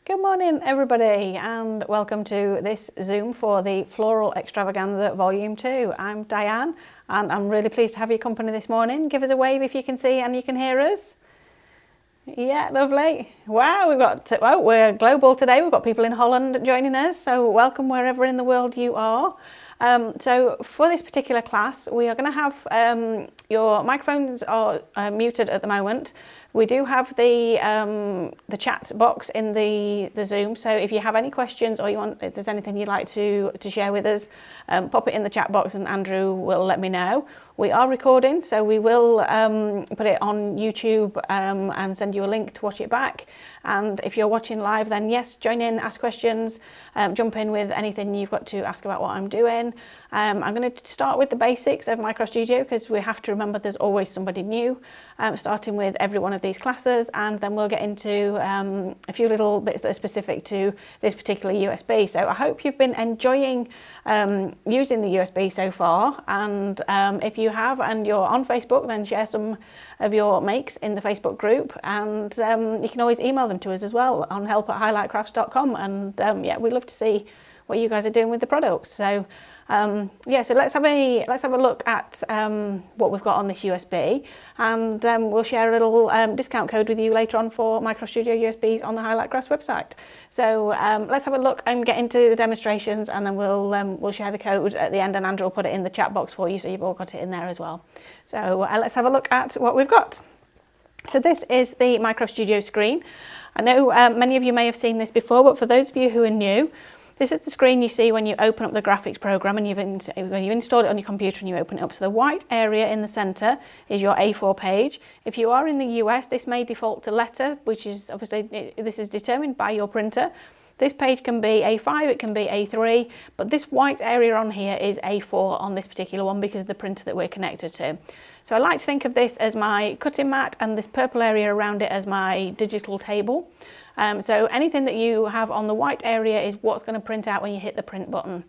Good morning everybody and welcome to this Zoom for the Floral Extravaganza Volume 2. I'm Diane and I'm really pleased to have your company this morning. Give us a wave if you can see and you can hear us. Yeah, lovely. Wow, we're global today. We've got people in Holland joining us, so welcome wherever in the world you are. So for this particular class, we are going to have your microphones are muted at the moment. We do have the chat box in the Zoom, so if you have any questions or if there's anything you'd like to share with us, pop it in the chat box and Andrew will let me know. We are recording, so we will put it on YouTube and send you a link to watch it back. And if you're watching live, then yes, join in, ask questions, jump in with anything you've got to ask about what I'm doing. I'm going to start with the basics of Micro Studio because we have to remember there's always somebody new, starting with every one of these classes, and then we'll get into a few little bits that are specific to this particular USB. So I hope you've been enjoying using the USB so far, and if you have and you're on Facebook, then share some of your makes in the Facebook group, and you can always email them to us as well on help@highlightcrafts.com, and yeah, we'd love to see what you guys are doing with the products. So yeah, so let's have a look at what we've got on this USB, and we'll share a little discount code with you later on for Micro Studio USBs on the Highlight Crafts website. So let's have a look and get into the demonstrations, and then we'll share the code at the end, and Andrew will put it in the chat box for you, so you've all got it in there as well. So let's have a look at what we've got. So this is the Micro Studio screen. I know many of you may have seen this before, but for those of you who are new, this is the screen you see when you open up the graphics program and when you install it on your computer and you open it up. So the white area in the center is your A4 page. If you are in the US, this may default to letter, which is obviously, this is determined by your printer. This page can be A5, it can be A3, but this white area on here is A4 on this particular one because of the printer that we're connected to. So I like to think of this as my cutting mat and this purple area around it as my digital table. So anything that you have on the white area is what's going to print out when you hit the print button.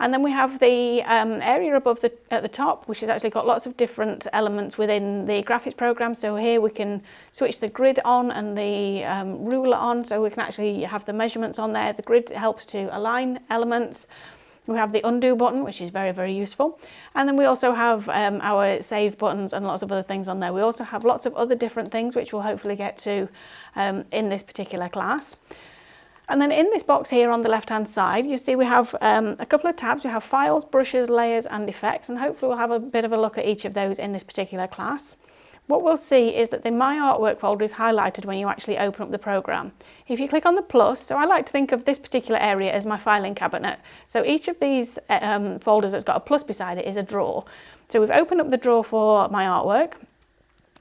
And then we have the area above at the top, which has actually got lots of different elements within the graphics program. So here we can switch the grid on and the ruler on, so we can actually have the measurements on there. The grid helps to align elements. We have the undo button, which is very, very useful. And then we also have our save buttons and lots of other things on there. We also have lots of other different things, which we'll hopefully get to in this particular class. And then in this box here on the left-hand side, you see we have a couple of tabs. We have files, brushes, layers, and effects, and hopefully we'll have a bit of a look at each of those in this particular class. What we'll see is that the My Artwork folder is highlighted when you actually open up the program. If you click on the plus, so I like to think of this particular area as my filing cabinet. So each of these folders that's got a plus beside it is a drawer. So we've opened up the drawer for My Artwork.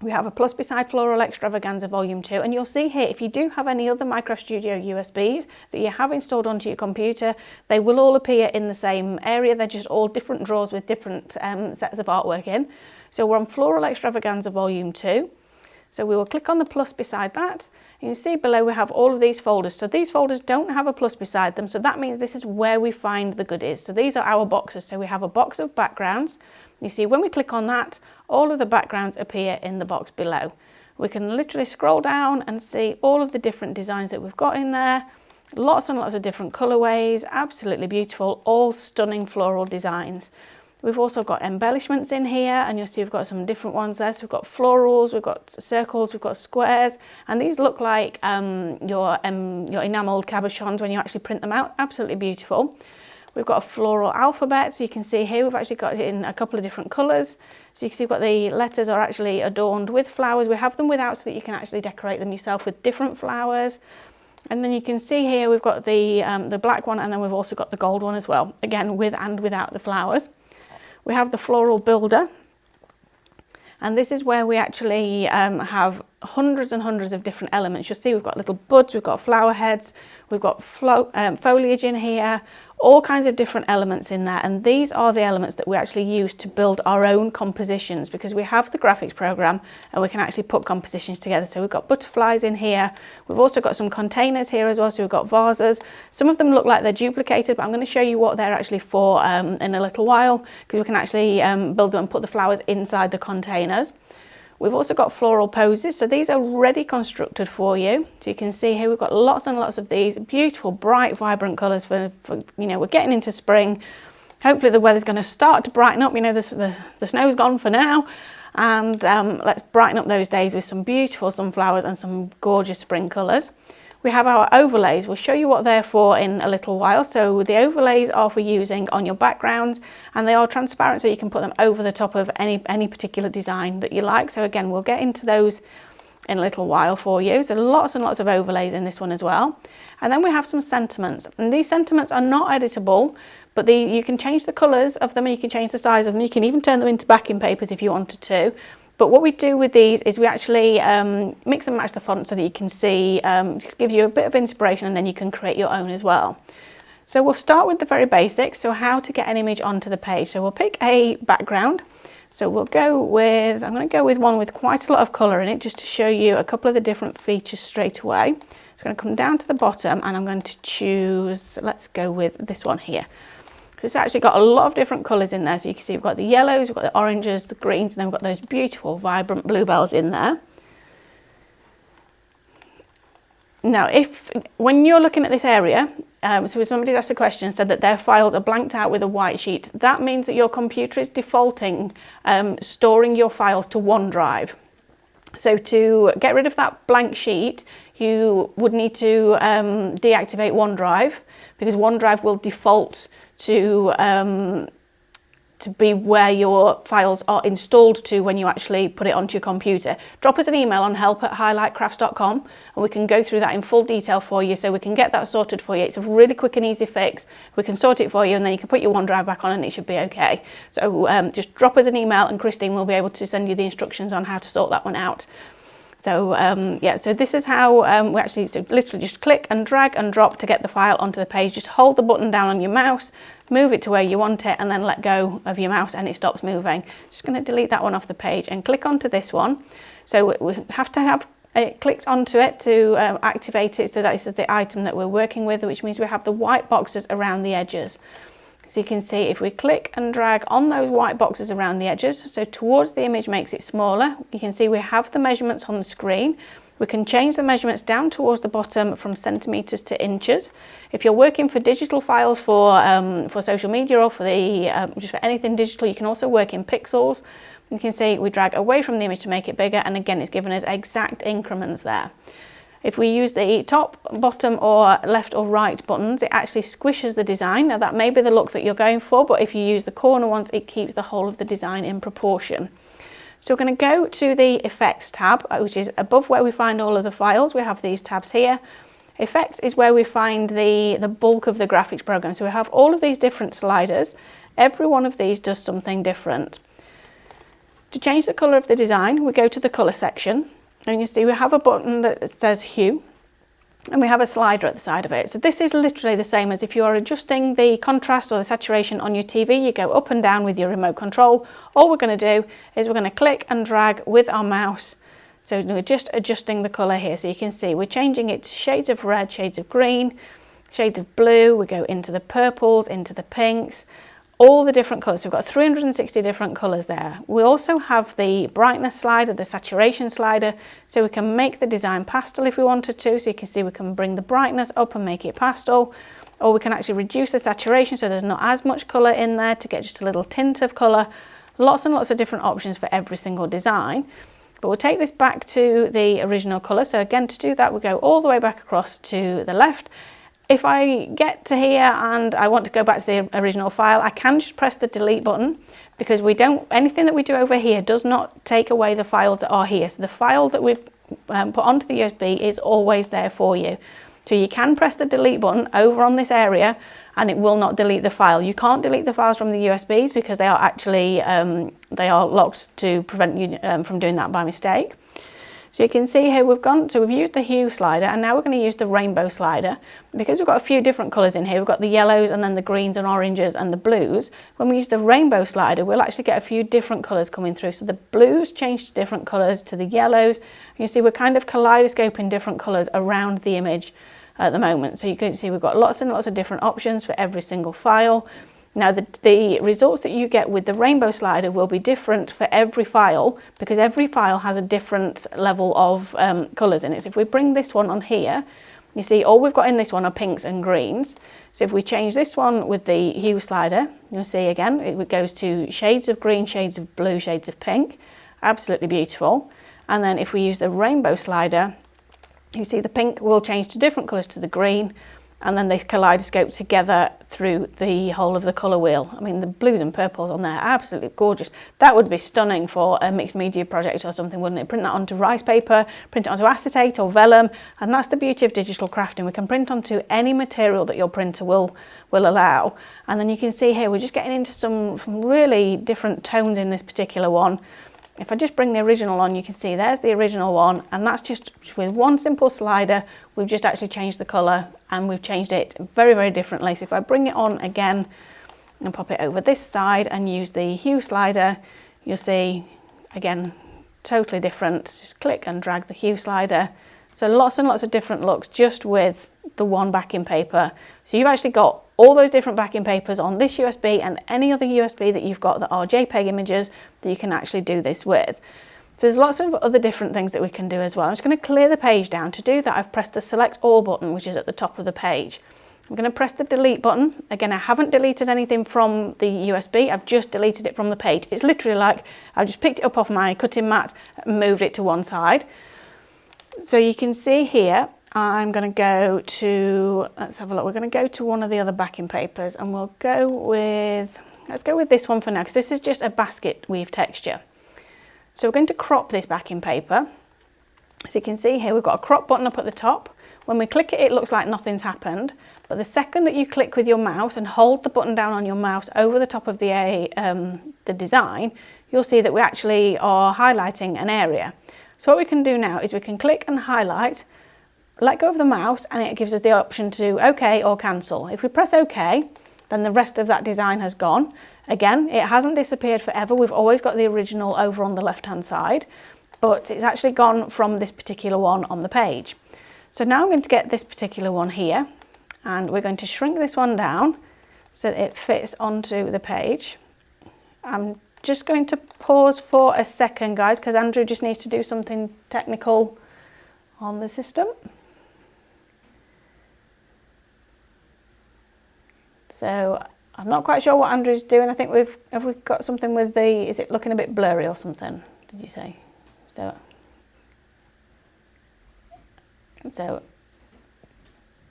We have a plus beside Floral Extravaganza Volume 2, and you'll see here if you do have any other Micro Studio USBs that you have installed onto your computer, they will all appear in the same area. They're just all different drawers with different sets of artwork in. So we're on Floral Extravaganza Volume 2. So we will click on the plus beside that. And you see below we have all of these folders. So these folders don't have a plus beside them, so that means this is where we find the goodies. So these are our boxes. So we have a box of backgrounds. You see when we click on that, all of the backgrounds appear in the box below. We can literally scroll down and see all of the different designs that we've got in there. Lots and lots of different colorways, absolutely beautiful, all stunning floral designs. We've also got embellishments in here, and you'll see we've got some different ones there. So we've got florals, we've got circles, we've got squares, and these look like your enameled cabochons when you actually print them out. Absolutely beautiful. We've got a floral alphabet, so you can see here we've actually got it in a couple of different colours. So you can see we've got the letters are actually adorned with flowers. We have them without so that you can actually decorate them yourself with different flowers. And then you can see here we've got the black one, and then we've also got the gold one as well, again with and without the flowers. We have the floral builder, and this is where we actually have hundreds and hundreds of different elements. You'll see we've got little buds, we've got flower heads, we've got foliage in here, all kinds of different elements in there, and these are the elements that we actually use to build our own compositions because we have the graphics program and we can actually put compositions together. So we've got butterflies in here, we've also got some containers here as well, so we've got vases. Some of them look like they're duplicated, but I'm going to show you what they're actually for in a little while because we can actually build them and put the flowers inside the containers. We've also got floral poses, so these are ready constructed for you. So you can see here we've got lots and lots of these beautiful, bright, vibrant colours for you know, we're getting into spring. Hopefully the weather's going to start to brighten up. You know, the snow's gone for now, and let's brighten up those days with some beautiful sunflowers and some gorgeous spring colours. We have our overlays. We'll show you what they're for in a little while. So the overlays are for using on your backgrounds, and they are transparent, so you can put them over the top of any particular design that you like. So again, we'll get into those in a little while for you. So lots and lots of overlays in this one as well. And then we have some sentiments, and these sentiments are not editable, but you can change the colours of them, and you can change the size of them. You can even turn them into backing papers if you wanted to. But what we do with these is we actually mix and match the font so that you can see, just gives you a bit of inspiration, and then you can create your own as well. So we'll start with the very basics, so how to get an image onto the page. So we'll pick a background. So we'll go with, I'm going to go with one with quite a lot of colour in it, just to show you a couple of the different features straight away. It's going to come down to the bottom, and I'm going to choose, let's go with this one here. So it's actually got a lot of different colours in there. So you can see we've got the yellows, we've got the oranges, the greens, and then we've got those beautiful vibrant bluebells in there. Now, when you're looking at this area, so if somebody's asked a question and said that their files are blanked out with a white sheet, that means that your computer is defaulting storing your files to OneDrive. So to get rid of that blank sheet, you would need to deactivate OneDrive, because OneDrive will default to be where your files are installed to when you actually put it onto your computer. Drop us an email on help@highlightcrafts.com, and we can go through that in full detail for you, so we can get that sorted for you. It's a really quick and easy fix. We can sort it for you, and then you can put your OneDrive back on and it should be okay. So just drop us an email, and Christine will be able to send you the instructions on how to sort that one out. So yeah, so this is how we actually, so literally just click and drag and drop to get the file onto the page. Just hold the button down on your mouse, move it to where you want it, and then let go of your mouse and it stops moving. Just going to delete that one off the page and click onto this one. So we have to have it clicked onto it to activate it. So that is the item that we're working with, which means we have the white boxes around the edges. So you can see if we click and drag on those white boxes around the edges, so towards the image makes it smaller, you can see we have the measurements on the screen. We can change the measurements down towards the bottom from centimetres to inches. If you're working for digital files for social media, or for just for anything digital, you can also work in pixels. You can see we drag away from the image to make it bigger, and again it's given us exact increments there. If we use the top, bottom or left or right buttons, it actually squishes the design. Now that may be the look that you're going for, but if you use the corner ones, it keeps the whole of the design in proportion. So we're going to go to the Effects tab, which is above where we find all of the files. We have these tabs here. Effects is where we find the bulk of the graphics program. So we have all of these different sliders. Every one of these does something different. To change the colour of the design, we go to the colour section. And you see we have a button that says hue, and we have a slider at the side of it. So this is literally the same as if you are adjusting the contrast or the saturation on your TV. You go up and down with your remote control. All we're going to do is we're going to click and drag with our mouse. So we're just adjusting the colour here. So you can see we're changing it to shades of red, shades of green, shades of blue. We go into the purples, into the pinks, all the different colours. So we've got 360 different colours there. We also have the brightness slider, the saturation slider, so we can make the design pastel if we wanted to. So you can see we can bring the brightness up and make it pastel, or we can actually reduce the saturation so there's not as much colour in there to get just a little tint of colour. Lots and lots of different options for every single design. But we'll take this back to the original colour. So again, to do that, we go all the way back across to the left. If I get to here and I want to go back to the original file, I can just press the delete button, because anything that we do over here does not take away the files that are here. So the file that we've put onto the USB is always there for you. So you can press the delete button over on this area and it will not delete the file. You can't delete the files from the USBs because they are actually they are locked to prevent you from doing that by mistake. So you can see here we've used the hue slider, and now we're going to use the rainbow slider. Because we've got a few different colours in here, we've got the yellows and then the greens and oranges and the blues. When we use the rainbow slider, we'll actually get a few different colours coming through. So the blues change to different colours to the yellows. You see we're kind of kaleidoscoping different colours around the image at the moment. So you can see we've got lots and lots of different options for every single file. Now the results that you get with the rainbow slider will be different for every file, because every file has a different level of colours in it. So if we bring this one on here, you see all we've got in this one are pinks and greens. So if we change this one with the hue slider, you'll see again it goes to shades of green, shades of blue, shades of pink. Absolutely beautiful. And then if we use the rainbow slider, you see the pink will change to different colours to the green, and then they kaleidoscope together through the whole of the colour wheel. I mean, the blues and purples on there are absolutely gorgeous. That would be stunning for a mixed media project or something, wouldn't it? Print that onto rice paper, print it onto acetate or vellum, and that's the beauty of digital crafting. We can print onto any material that your printer will allow. And then you can see here, we're just getting into some really different tones in this particular one. If I just bring the original on, you can see there's the original one, and that's just with one simple slider. We've just actually changed the colour, and we've changed it very, very differently. So if I bring it on again and pop it over this side and use the hue slider, you'll see, again, totally different. Just click and drag the hue slider. So lots and lots of different looks just with the one backing paper. So you've actually got all those different backing papers on this USB and any other USB that you've got that are JPEG images that you can actually do this with. So there's lots of other different things that we can do as well. I'm just going to clear the page down. To do that, I've pressed the select all button, which is at the top of the page. I'm going to press the delete button. Again, I haven't deleted anything from the USB, I've just deleted it from the page. It's literally like I've just picked it up off my cutting mat and moved it to one side. So you can see here, I'm going to go to, let's have a look, we're going to go to one of the other backing papers, and we'll go with, let's go with this one for now, because this is just a basket weave texture. So we're going to crop this backing paper. So you can see here we've got a crop button up at the top. When we click it, it looks like nothing's happened, but the second that you click with your mouse and hold the button down on your mouse over the top of the design, you'll see that we actually are highlighting an area. So what we can do now is we can click and highlight, let go of the mouse, and it gives us the option to OK or cancel. If we press OK, then the rest of that design has gone. Again, it hasn't disappeared forever. We've always got the original over on the left-hand side, but it's actually gone from this particular one on the page. So now I'm going to get this particular one here, and we're going to shrink this one down so that it fits onto the page. I'm just going to pause for a second, guys, because Andrew just needs to do something technical on the system. So I'm not quite sure what Andrew's doing. I think have we got something with the, is it looking a bit blurry or something, did you say? So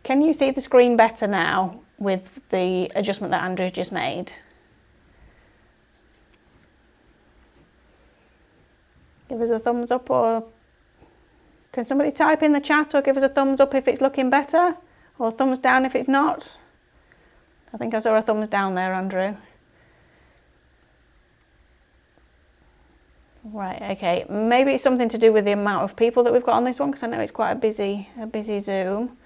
can you see the screen better now with the adjustment that Andrew's just made? Give us a thumbs up, or can somebody type in the chat or give us a thumbs up if it's looking better, or thumbs down if it's not? I think I saw a thumbs down there, Andrew. Right, okay. Maybe it's something to do with the amount of people that we've got on this one, because I know it's quite a busy Zoom.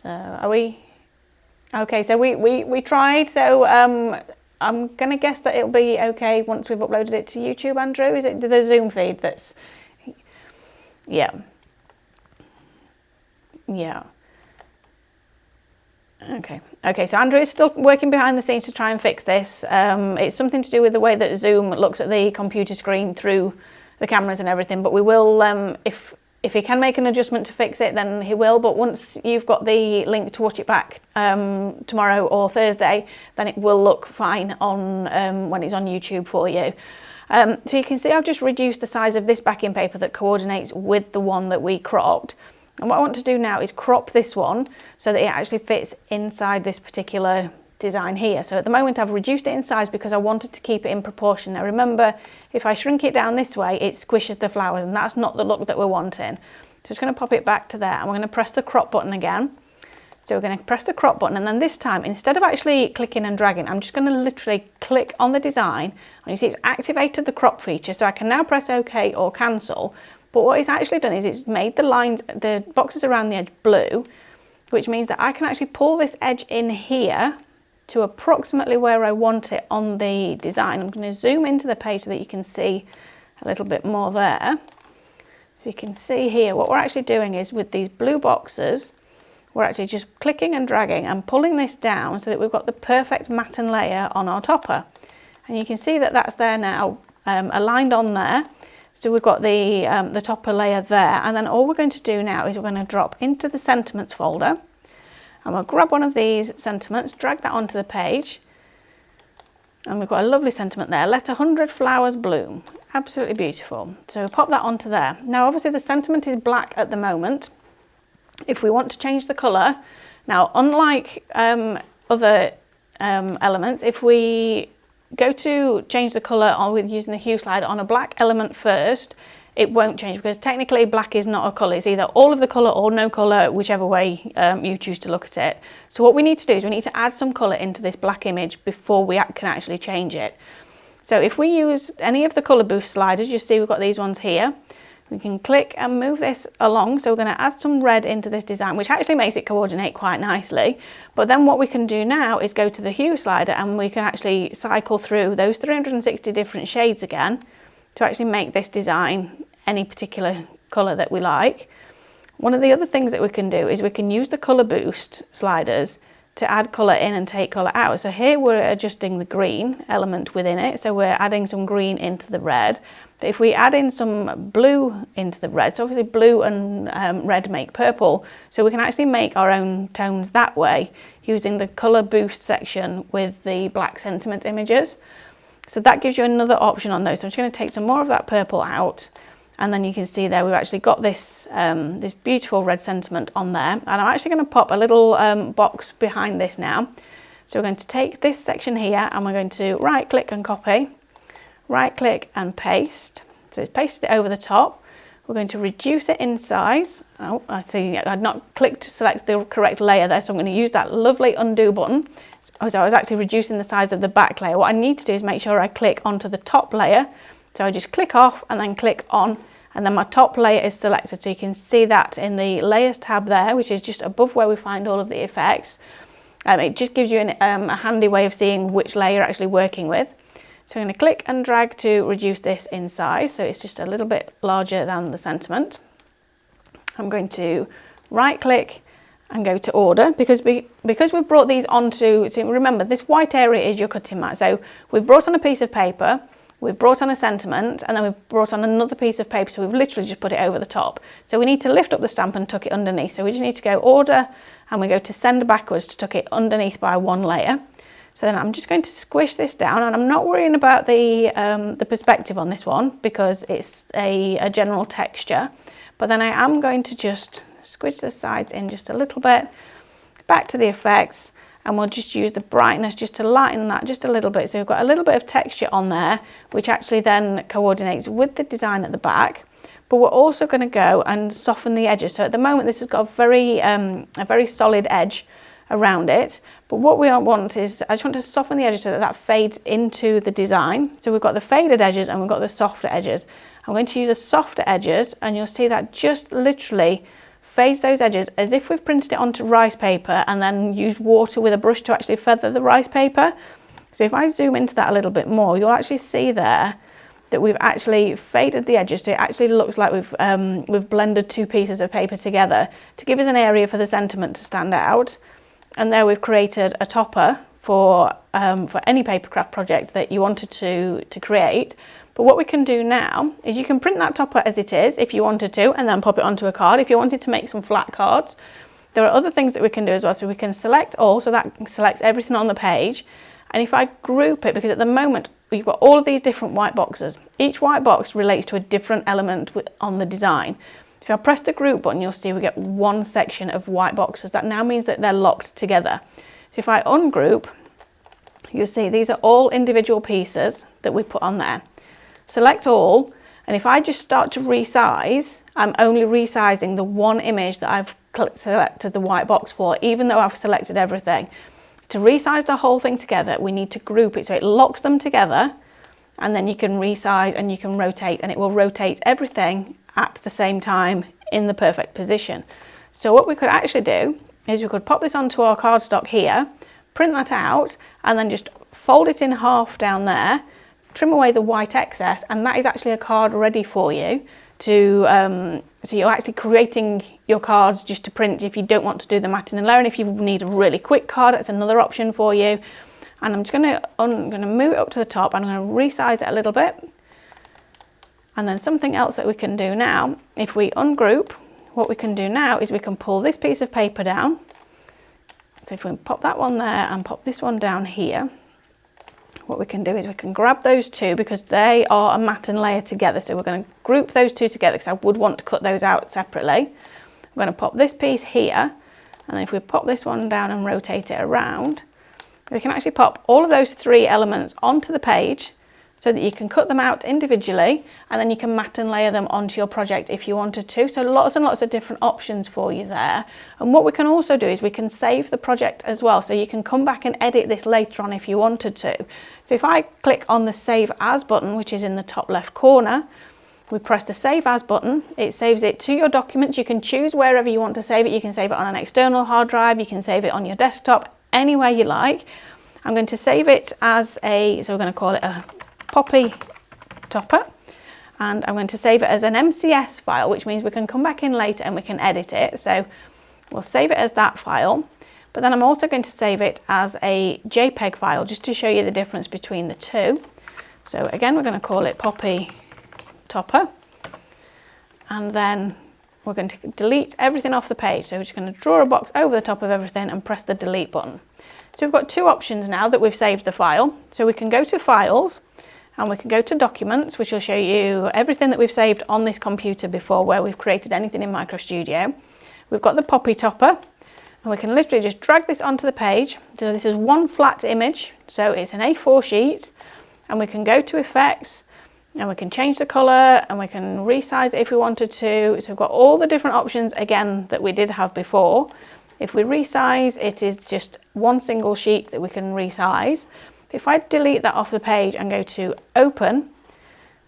So are we? Okay, so we tried. So I'm gonna guess that it'll be okay once we've uploaded it to YouTube. Andrew, is it the Zoom feed that's? Yeah. Yeah. Okay, so Andrew is still working behind the scenes to try and fix this. It's something to do with the way that Zoom looks at the computer screen through the cameras and everything, but we will, if he can make an adjustment to fix it, then he will. But once you've got the link to watch it back tomorrow or Thursday, then it will look fine on when it's on YouTube for you. So you can see I've just reduced the size of this backing paper that coordinates with the one that we cropped. And what I want to do now is crop this one so that it actually fits inside this particular design here. So at the moment I've reduced it in size because I wanted to keep it in proportion. Now remember, if I shrink it down this way, it squishes the flowers, and that's not the look that we're wanting. So just going to pop it back to there, and we're going to press the crop button again. So we're going to press the crop button, and then this time, instead of actually clicking and dragging, I'm just going to literally click on the design, and you see it's activated the crop feature, so I can now press OK or cancel. But what it's actually done is it's made the lines, the boxes around the edge blue, which means that I can actually pull this edge in here to approximately where I want it on the design. I'm going to zoom into the page so that you can see a little bit more there. So you can see here what we're actually doing is with these blue boxes, we're actually just clicking and dragging and pulling this down so that we've got the perfect matten layer on our topper. And you can see that that's there now, aligned on there. So we've got the topper layer there, and then all we're going to do now is we're going to drop into the sentiments folder, and we'll grab one of these sentiments, drag that onto the page, and we've got a lovely sentiment there, let 100 flowers bloom. Absolutely beautiful. So pop that onto there. Now obviously the sentiment is black at the moment. If we want to change the colour, now unlike other elements, if we go to change the colour with using the hue slider on a black element first, it won't change, because technically black is not a colour. It's either all of the colour or no colour, whichever way you choose to look at it. So what we need to do is we need to add some colour into this black image before we can actually change it. So if we use any of the colour boost sliders, you see we've got these ones here. We can click and move this along. So we're going to add some red into this design, which actually makes it coordinate quite nicely. But then what we can do now is go to the hue slider, and we can actually cycle through those 360 different shades again to actually make this design any particular colour that we like. One of the other things that we can do is we can use the colour boost sliders to add colour in and take colour out. So here we're adjusting the green element within it, so we're adding some green into the red. But if we add in some blue into the red, so obviously blue and red make purple, so we can actually make our own tones that way using the colour boost section with the black sentiment images. So that gives you another option on those. So I'm just going to take some more of that purple out, and then you can see there we've actually got this this beautiful red sentiment on there. And I'm actually going to pop a little box behind this now. So we're going to take this section here, and we're going to right click and copy, right click and paste. So it's pasted it over the top. We're going to reduce it in size. Oh, I see I'd not clicked to select the correct layer there, so I'm going to use that lovely undo button. So I was actually reducing the size of the back layer. What I need to do is make sure I click onto the top layer. So I just click off and then click on, and then my top layer is selected. So you can see that in the layers tab there, which is just above where we find all of the effects. It just gives you a handy way of seeing which layer you're actually working with. So I'm going to click and drag to reduce this in size, so it's just a little bit larger than the sentiment. I'm going to right click and go to order, because we've brought these onto, so remember this white area is your cutting mat. So we've brought on a piece of paper, we've brought on a sentiment, and then we've brought on another piece of paper, so we've literally just put it over the top. So we need to lift up the stamp and tuck it underneath. So we just need to go order, and we go to send backwards to tuck it underneath by one layer. So then I'm just going to squish this down, and I'm not worrying about the perspective on this one because it's a general texture. But then I am going to just squish the sides in just a little bit, back to the effects, and we'll just use the brightness just to lighten that just a little bit. So we've got a little bit of texture on there, which actually then coordinates with the design at the back. But we're also going to go and soften the edges. So at the moment this has got a very solid edge around it, but what we want is, I just want to soften the edges so that that fades into the design. So we've got the faded edges and we've got the softer edges. I'm going to use the softer edges, and you'll see that just literally fades those edges as if we've printed it onto rice paper and then used water with a brush to actually feather the rice paper. So if I zoom into that a little bit more, you'll actually see there that we've actually faded the edges, so it actually looks like we've blended two pieces of paper together to give us an area for the sentiment to stand out. And there we've created a topper for any papercraft project that you wanted to create. But what we can do now is you can print that topper as it is if you wanted to, and then pop it onto a card if you wanted to make some flat cards. There are other things that we can do as well. So we can select all, so that selects everything on the page. And if I group it, because at the moment you've got all of these different white boxes. Each white box relates to a different element on the design. If I press the group button, you'll see we get one section of white boxes. That now means that they're locked together. So if I ungroup, you'll see these are all individual pieces that we put on there. Select all, and if I just start to resize, I'm only resizing the one image that I've selected the white box for, even though I've selected everything. To resize the whole thing together, we need to group it so it locks them together, and then you can resize and you can rotate, and it will rotate everything at the same time in the perfect position. So what we could actually do is we could pop this onto our cardstock here, print that out, and then just fold it in half down there, trim away the white excess, and that is actually a card ready for you to So you're actually creating your cards just to print if you don't want to do the matting and layering. If you need a really quick card, that's another option for you. And I'm just going to move it up to the top, and I'm going to resize it a little bit. And then something else that we can do now, if we ungroup, what we can do now is we can pull this piece of paper down. So if we pop that one there and pop this one down here, what we can do is we can grab those two because they are a mat and layer together. So we're going to group those two together because I would want to cut those out separately. I'm going to pop this piece here, and then if we pop this one down and rotate it around, we can actually pop all of those three elements onto the page so that you can cut them out individually, and then you can mat and layer them onto your project if you wanted to. So lots and lots of different options for you there. And what we can also do is we can save the project as well. So you can come back and edit this later on if you wanted to. So if I click on the Save As button, which is in the top left corner, we press the Save As button, it saves it to your document. You can choose wherever you want to save it. You can save it on an external hard drive, you can save it on your desktop, anywhere you like. I'm going to save it as so we're going to call it a Poppy Topper, and I'm going to save it as an MCS file, which means we can come back in later and we can edit it. So we'll save it as that file, but then I'm also going to save it as a JPEG file just to show you the difference between the two. So again, we're going to call it Poppy Topper, and then we're going to delete everything off the page. So we're just going to draw a box over the top of everything and press the delete button. So we've got two options now that we've saved the file. So we can go to Files, and we can go to Documents, which will show you everything that we've saved on this computer before where we've created anything in Micro Studio. We've got the Poppy Topper, and we can literally just drag this onto the page. So this is one flat image, so it's an A4 sheet, and we can go to Effects, and we can change the colour, and we can resize it if we wanted to. So we've got all the different options again that we did have before. If we resize, it is just one single sheet that we can resize. If I delete that off the page and go to Open,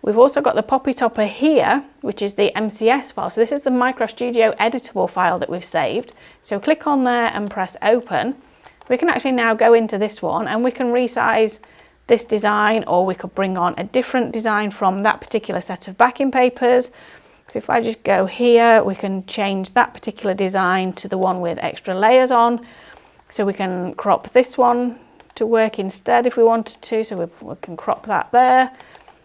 we've also got the Poppy Topper here, which is the MCS file. So this is the Micro Studio editable file that we've saved. So click on there and press Open. We can actually now go into this one and we can resize this design, or we could bring on a different design from that particular set of backing papers. So if I just go here, we can change that particular design to the one with extra layers on. So we can crop this one to work instead if we wanted to. So we can crop that there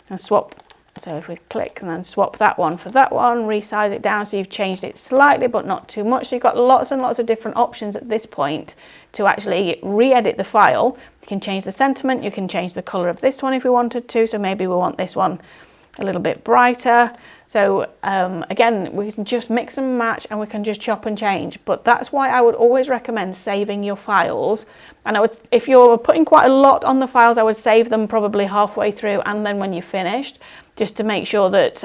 and swap. So if we click and then swap that one for that one, resize it down, so you've changed it slightly but not too much. So you've got lots and lots of different options at this point to actually re-edit the file. You can change the sentiment, you can change the colour of this one if we wanted to. So maybe we want this one a little bit brighter. So again, we can just mix and match, and we can just chop and change. But that's why I would always recommend saving your files. And if you're putting quite a lot on the files, I would save them probably halfway through and then when you're finished, just to make sure that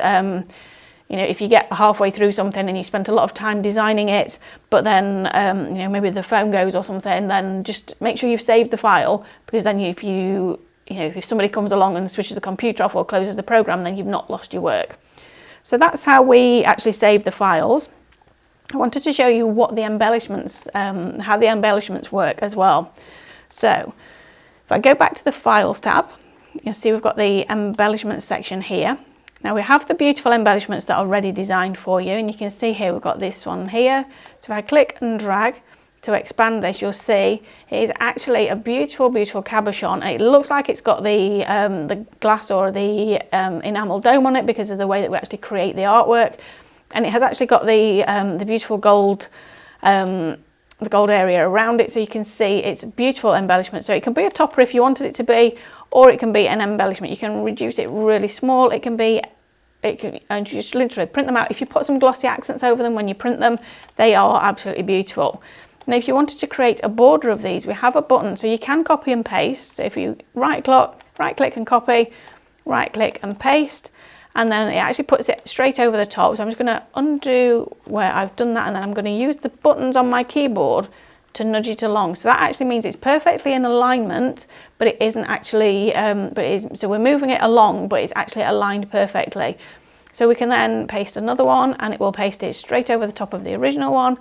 you know, if you get halfway through something and you spent a lot of time designing it, but then you know, maybe the phone goes or something, then just make sure you've saved the file, because then if somebody comes along and switches the computer off or closes the program, then you've not lost your work. So that's how we actually save the files. I wanted to show you what the embellishments, how the embellishments work as well. So if I go back to the Files tab, you'll see we've got the embellishments section here. Now we have the beautiful embellishments that are already designed for you, and you can see here we've got this one here. So if I click and drag to expand this, you'll see it is actually a beautiful, beautiful cabochon. It looks like it's got the glass or the enamel dome on it because of the way that we actually create the artwork, and it has actually got the beautiful gold, the gold area around it. So you can see it's a beautiful embellishment. So it can be a topper if you wanted it to be, or it can be an embellishment. You can reduce it really small. It can and you just literally print them out. If you put some glossy accents over them when you print them, they are absolutely beautiful. Now if you wanted to create a border of these, we have a button, so you can copy and paste. So if you right click and copy, right click and paste, and then it actually puts it straight over the top. So I'm just going to undo where I've done that, and then I'm going to use the buttons on my keyboard to nudge it along. So that actually means it's perfectly in alignment, but it isn't actually, so we're moving it along, but it's actually aligned perfectly. So we can then paste another one, and it will paste it straight over the top of the original one,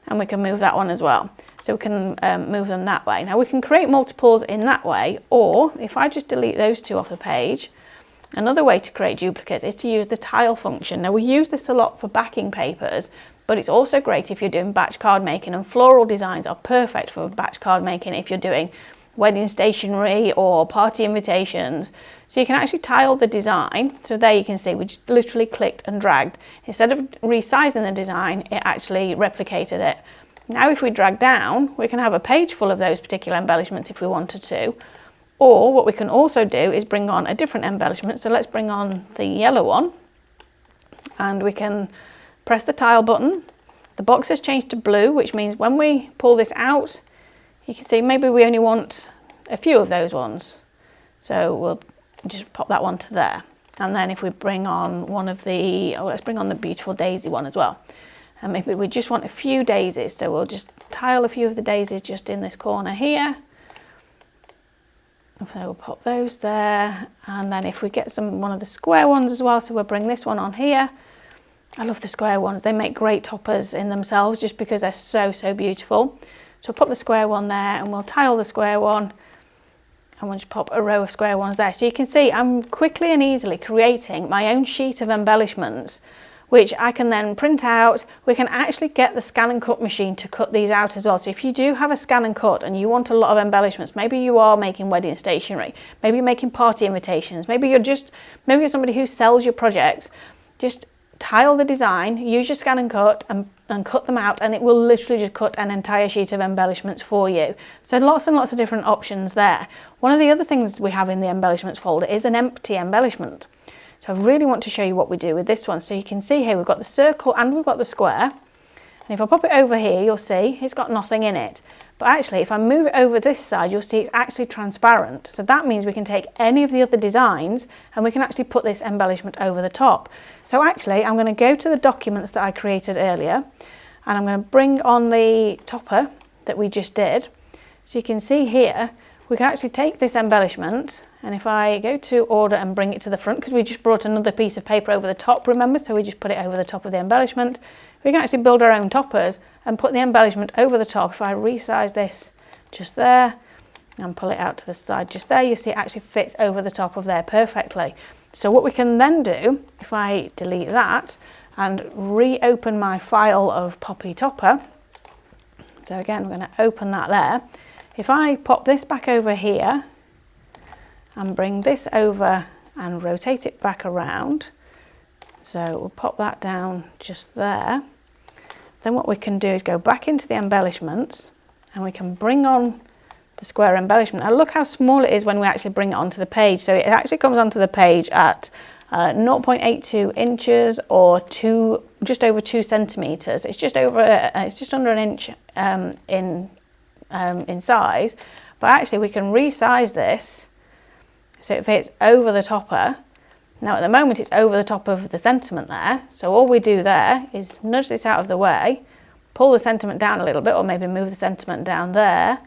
and we can move that one as well. So we can move them that way. Now we can create multiples in that way, or if I just delete those two off the page, Another way to create duplicates is to use the tile function. Now we use this a lot for backing papers, but it's also great if you're doing batch card making, and floral designs are perfect for batch card making if you're doing wedding stationery or party invitations. So you can actually tile the design. So there you can see we just literally clicked and dragged. Instead of resizing the design, it actually replicated it. Now if we drag down, we can have a page full of those particular embellishments if we wanted to. Or what we can also do is bring on a different embellishment. So let's bring on the yellow one, and we can press the tile button. The box has changed to blue, which means when we pull this out, you can see maybe we only want a few of those ones. So we'll just pop that one to there. And then if we bring on one of the, let's bring on the beautiful daisy one as well. And maybe we just want a few daisies. So we'll just tile a few of the daisies just in this corner here. So we'll pop those there. And then if we get one of the square ones as well, so we'll bring this one on here. I love the square ones. They make great toppers in themselves just because they're so, so beautiful. So we'll pop the square one there, and we'll tile the square one, and we'll just pop a row of square ones there. So you can see I'm quickly and easily creating my own sheet of embellishments, which I can then print out. We can actually get the scan and cut machine to cut these out as well. So if you do have a scan and cut and you want a lot of embellishments, maybe you are making wedding stationery, maybe you're making party invitations, maybe you're somebody who sells your projects, just tile the design, use your scan and cut and cut them out, and it will literally just cut an entire sheet of embellishments for you. So lots and lots of different options there. One of the other things we have in the embellishments folder is an empty embellishment. So I really want to show you what we do with this one. So you can see here we've got the circle and we've got the square. And if I pop it over here, you'll see it's got nothing in it. But actually, if I move it over this side, you'll see it's actually transparent. So that means we can take any of the other designs and we can actually put this embellishment over the top. So actually, I'm going to go to the documents that I created earlier, and I'm going to bring on the topper that we just did. So you can see here, we can actually take this embellishment, and if I go to order and bring it to the front, because we just brought another piece of paper over the top, remember, so we just put it over the top of the embellishment. We can actually build our own toppers and put the embellishment over the top. If I resize this just there and pull it out to the side just there, you see it actually fits over the top of there perfectly. So what we can then do, if I delete that and reopen my file of Poppy Topper, so again, I'm going to open that there. If I pop this back over here and bring this over and rotate it back around, so we'll pop that down just there. Then what we can do is go back into the embellishments, and we can bring on the square embellishment. Now look how small it is when we actually bring it onto the page. So it actually comes onto the page at 0.82 inches or just over 2 centimeters. It's just under an inch in size, but actually we can resize this so it fits over the topper. Now at the moment it's over the top of the sentiment there, so all we do there is nudge this out of the way, pull the sentiment down a little bit, or maybe move the sentiment down there,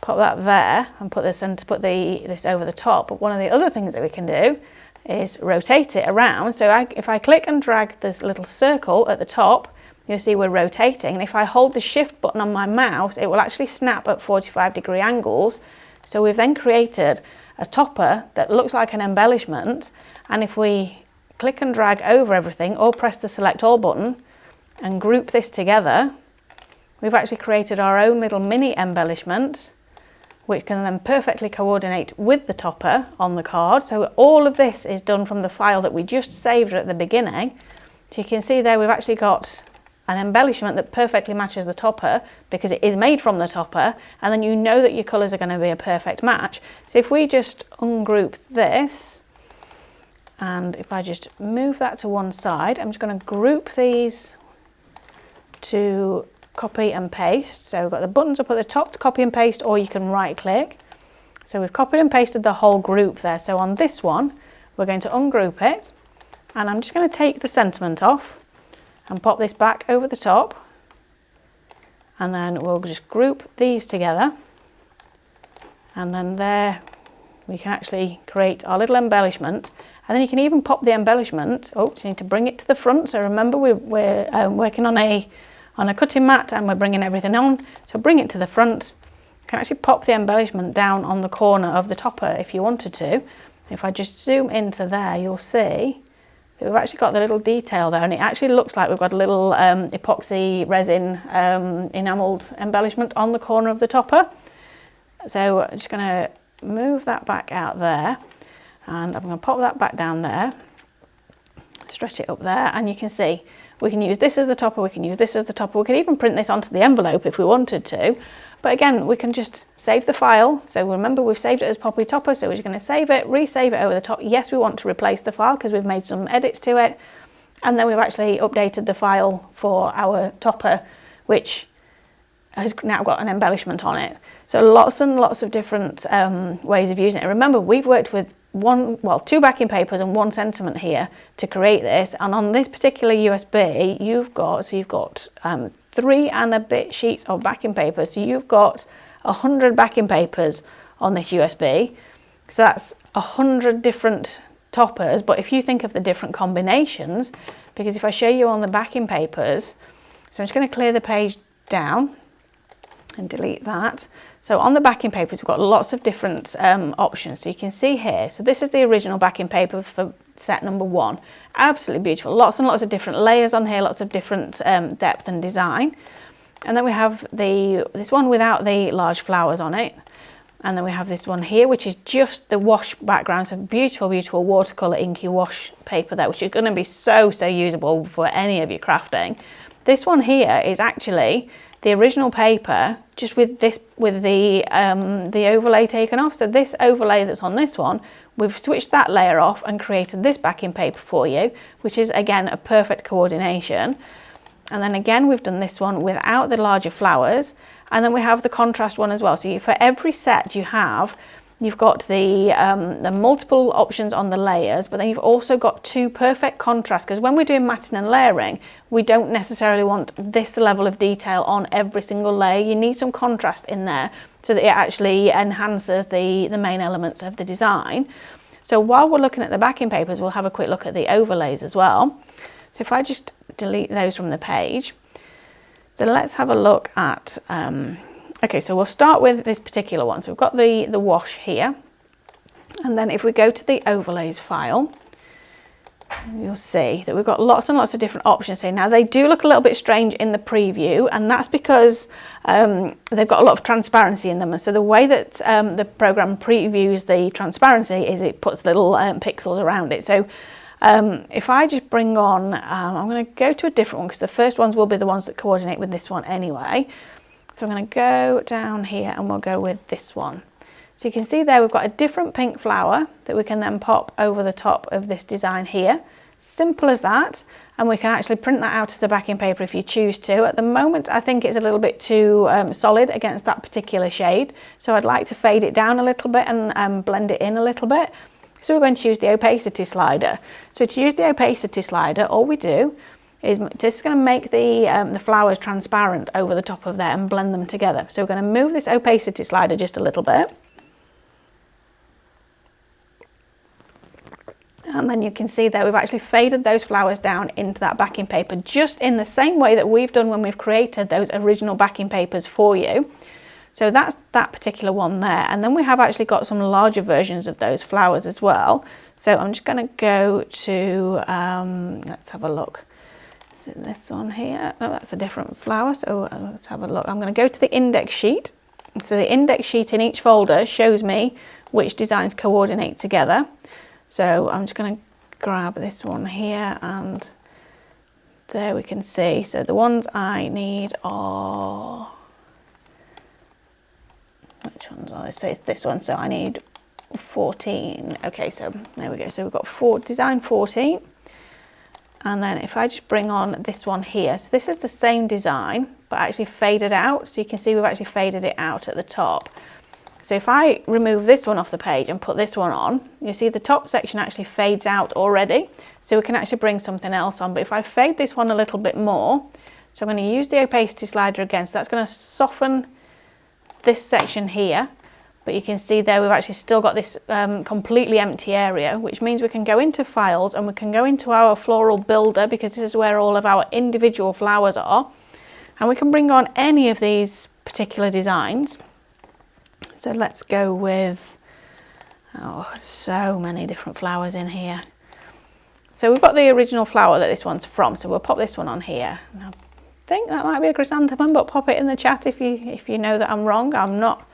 pop that there, and put this over the top. But one of the other things that we can do is rotate it around. So if I click and drag this little circle at the top, you'll see we're rotating, and if I hold the shift button on my mouse, it will actually snap at 45-degree angles. So we've then created a topper that looks like an embellishment, and if we click and drag over everything or press the select all button and group this together, we've actually created our own little mini embellishment, which can then perfectly coordinate with the topper on the card. So all of this is done from the file that we just saved at the beginning. So you can see there we've actually got an embellishment that perfectly matches the topper because it is made from the topper, and then you know that your colours are going to be a perfect match. So if we just ungroup this, and if I just move that to one side, I'm just going to group these to copy and paste. So we've got the buttons up at the top to copy and paste, or you can right click. So we've copied and pasted the whole group there. So on this one, we're going to ungroup it, and I'm just going to take the sentiment off and pop this back over the top, and then we'll just group these together, and then there we can actually create our little embellishment. And then you can even pop the embellishment, you need to bring it to the front. So remember we're working on a cutting mat and we're bringing everything on, so bring it to the front. You can actually pop the embellishment down on the corner of the topper if you wanted to, If I just zoom into there, you'll see that we've actually got the little detail there, and it actually looks like we've got a little epoxy resin enamelled embellishment on the corner of the topper. So I'm just going to move that back out there, and I'm going to pop that back down there, stretch it up there, and you can see we can use this as the topper, we can use this as the topper, we could even print this onto the envelope if we wanted to. But again, we can just save the file. So remember, we've saved it as Poppy Topper, so we're just going to save it, resave it over the top. Yes, we want to replace the file because we've made some edits to it. And then we've actually updated the file for our topper, which has now got an embellishment on it. So lots and lots of different ways of using it. And remember, we've worked with two backing papers and 1 sentiment here to create this. And on this particular USB, you've got 3 and a bit sheets of backing paper. So you've got 100 backing papers on this USB. So that's 100 different toppers. But if you think of the different combinations, because if I show you on the backing papers, so I'm just going to clear the page down and delete that. So on the backing papers, we've got lots of different options. So you can see here, so this is the original backing paper for set number 1. Absolutely beautiful. Lots and lots of different layers on here, lots of different depth and design. And then we have this one without the large flowers on it. And then we have this one here, which is just the wash background. So beautiful, beautiful watercolour inky wash paper there, which is going to be so usable for any of your crafting. This one here is actually the original paper, just with the overlay taken off. So this overlay that's on this one, we've switched that layer off and created this backing paper for you, which is again a perfect coordination. And then again, we've done this one without the larger flowers. And then we have the contrast one as well. So for every set you've got the multiple options on the layers, but then you've also got 2 perfect contrasts, because when we're doing matting and layering, we don't necessarily want this level of detail on every single layer. You need some contrast in there so that it actually enhances the main elements of the design. So while we're looking at the backing papers, we'll have a quick look at the overlays as well. So if I just delete those from the page, so let's have a look at okay, so we'll start with this particular one. So we've got the wash here. And then if we go to the overlays file, you'll see that we've got lots and lots of different options here. Now they do look a little bit strange in the preview, and that's because they've got a lot of transparency in them. And so the way that the program previews the transparency is it puts little pixels around it. So if I just bring on, I'm going to go to a different one because the first ones will be the ones that coordinate with this one anyway. So I'm going to go down here and we'll go with this one. So you can see there we've got a different pink flower that we can then pop over the top of this design here. Simple as that. And we can actually print that out as a backing paper if you choose to. At the moment, I think it's a little bit too solid against that particular shade. So I'd like to fade it down a little bit and blend it in a little bit. So we're going to use the opacity slider. So to use the opacity slider, all we do is just going to make the flowers transparent over the top of there and blend them together. So we're going to move this opacity slider just a little bit. And then you can see there we've actually faded those flowers down into that backing paper, just in the same way that we've done when we've created those original backing papers for you. So that's that particular one there. And then we have actually got some larger versions of those flowers as well. So I'm just going to go to, let's have a look. Is it this one here? No, that's a different flower. So let's have a look. I'm going to go to the index sheet. So the index sheet in each folder shows me which designs coordinate together. So I'm just going to grab this one here, and there we can see. So the ones I need are, which ones are they? So it's this one. So I need 14. Okay, so there we go. So we've got design 14. And then if I just bring on this one here, so this is the same design, but actually faded out. So you can see we've actually faded it out at the top. So if I remove this one off the page and put this one on, you see the top section actually fades out already. So we can actually bring something else on. But if I fade this one a little bit more, so I'm going to use the opacity slider again. So that's going to soften this section here. But you can see there we've actually still got this completely empty area, which means we can go into files and we can go into our floral builder, because this is where all of our individual flowers are. And we can bring on any of these particular designs. So let's go with Oh, so many different flowers in here. So we've got the original flower that this one's from, so we'll pop this one on here. And I think that might be a chrysanthemum, but pop it in the chat if you know that I'm wrong. I'm not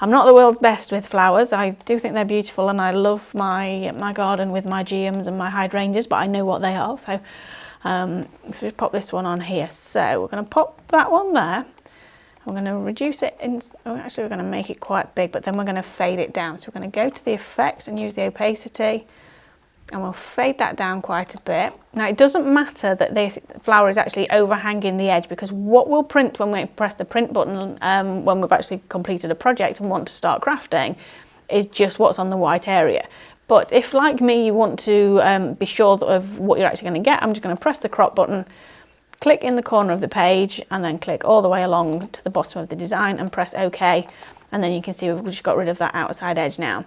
the world's best with flowers. I do think they're beautiful, and I love my garden with my geums and my hydrangeas, but I know what they are. So so just pop this one on here. So we're going to pop that one there. We're going to reduce it in, actually we're going to make it quite big, but then we're going to fade it down. So we're going to go to the effects and use the opacity, and we'll fade that down quite a bit. Now it doesn't matter that this flower is actually overhanging the edge, because what we'll print when we press the print button when we've actually completed a project and want to start crafting is just what's on the white area. But if, like me, you want to be sure of what you're actually going to get, I'm just going to press the crop button, click in the corner of the page, and then click all the way along to the bottom of the design and press OK. And then you can see we've just got rid of that outside edge now.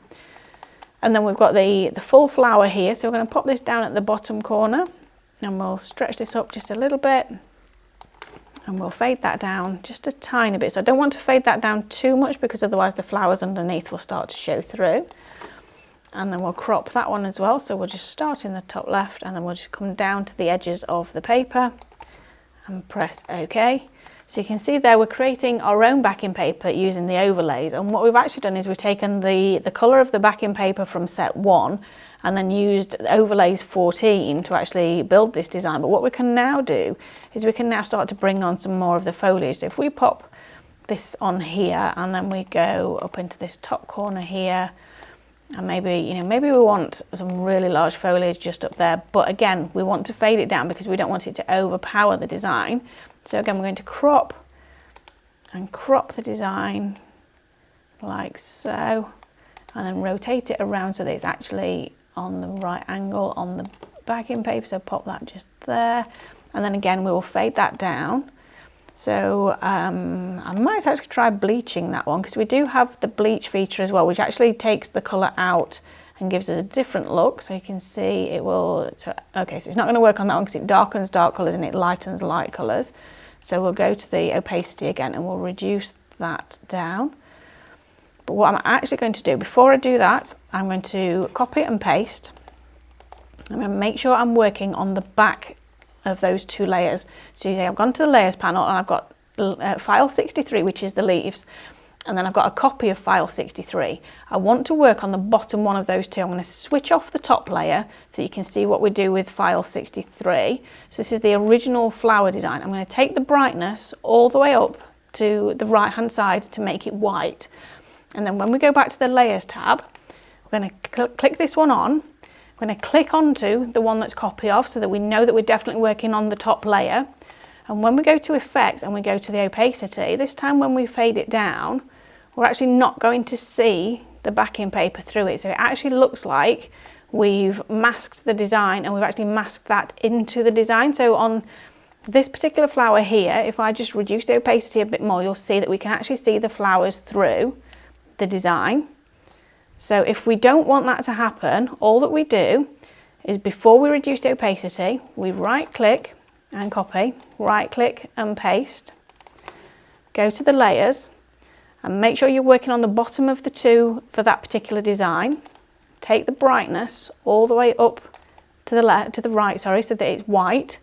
And then we've got the full flower here, so we're going to pop this down at the bottom corner, and we'll stretch this up just a little bit, and we'll fade that down just a tiny bit. So I don't want to fade that down too much, because otherwise the flowers underneath will start to show through. And then we'll crop that one as well, so we'll just start in the top left, and then we'll just come down to the edges of the paper and press OK. So you can see there we're creating our own backing paper using the overlays, and what we've actually done is we've taken the colour of the backing paper from set 1 and then used overlays 14 to actually build this design. But what we can now do is we can now start to bring on some more of the foliage. So if we pop this on here, and then we go up into this top corner here, and maybe we want some really large foliage just up there, but again we want to fade it down because we don't want it to overpower the design. So again, we're going to crop the design like so, and then rotate it around so that it's actually on the right angle on the backing paper. So pop that just there, and then again we will fade that down. So I might actually try bleaching that one, because we do have the bleach feature as well, which actually takes the colour out and gives us a different look. So you can see it will, okay, so it's not going to work on that one because it darkens dark colours and it lightens light colours. So we'll go to the opacity again and we'll reduce that down. But what I'm actually going to do, before I do that, I'm going to copy and paste. I'm going to make sure I'm working on the back of those two layers. So you see I've gone to the layers panel, and I've got file 63, which is the leaves, and then I've got a copy of file 63. I want to work on the bottom one of those two. I'm going to switch off the top layer so you can see what we do with file 63. So this is the original flower design. I'm going to take the brightness all the way up to the right hand side to make it white, and then when we go back to the layers tab, we're going to click this one on. I'm going to click onto the one that's copy of, so that we know that we're definitely working on the top layer. And when we go to effects and we go to the opacity, this time when we fade it down, we're actually not going to see the backing paper through it. So it actually looks like we've masked the design, and we've actually masked that into the design. So on this particular flower here, if I just reduce the opacity a bit more, you'll see that we can actually see the flowers through the design. So if we don't want that to happen, all that we do is, before we reduce the opacity, we right click and copy, right click and paste, go to the layers and make sure you're working on the bottom of the two for that particular design. Take the brightness all the way up to the right, so that it's white.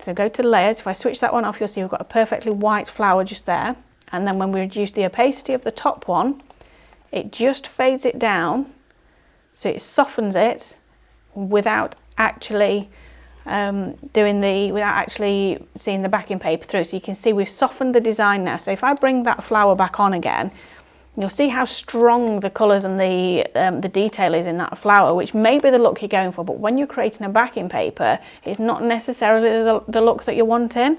So go to the layers. If I switch that one off, you'll see we've got a perfectly white flower just there. And then when we reduce the opacity of the top one, it just fades it down, so it softens it without actually without actually seeing the backing paper through. So you can see we've softened the design now. So if I bring that flower back on again, you'll see how strong the colours and the detail is in that flower, which may be the look you're going for, but when you're creating a backing paper, it's not necessarily the look that you're wanting.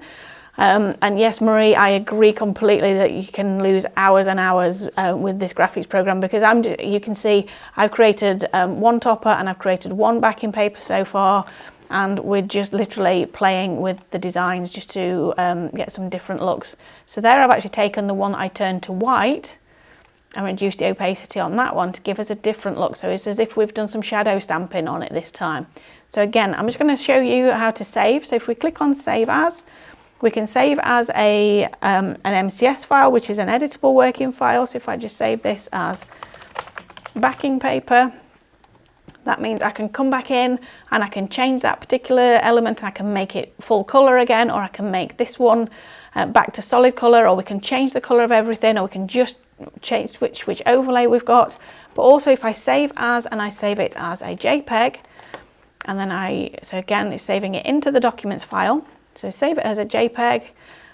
And yes, Marie, I agree completely that you can lose hours and hours with this graphics program, because you can see I've created one topper and I've created one backing paper so far, and we're just literally playing with the designs just to get some different looks. So there I've actually taken the one that I turned to white and reduced the opacity on that one to give us a different look. So it's as if we've done some shadow stamping on it this time. So again, I'm just going to show you how to save. So if we click on Save As, we can save as an MCS file, which is an editable working file. So if I just save this as backing paper, that means I can come back in and I can change that particular element. I can make it full colour again, or I can make this one back to solid colour, or we can change the colour of everything, or we can just change which overlay we've got. But also if I save as, and I save it as a JPEG, and then so again it's saving it into the documents file. So save it as a JPEG,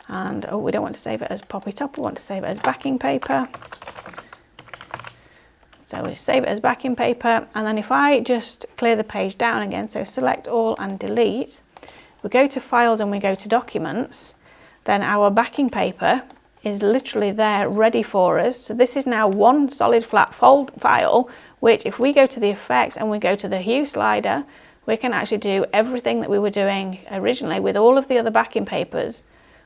and we don't want to save it as poppy top, we want to save it as backing paper. So we save it as backing paper, and then if I just clear the page down again, so select all and delete, we go to files and we go to documents, then our backing paper is literally there ready for us. So this is now one solid flat file, which if we go to the effects and we go to the hue slider, we can actually do everything that we were doing originally with all of the other backing papers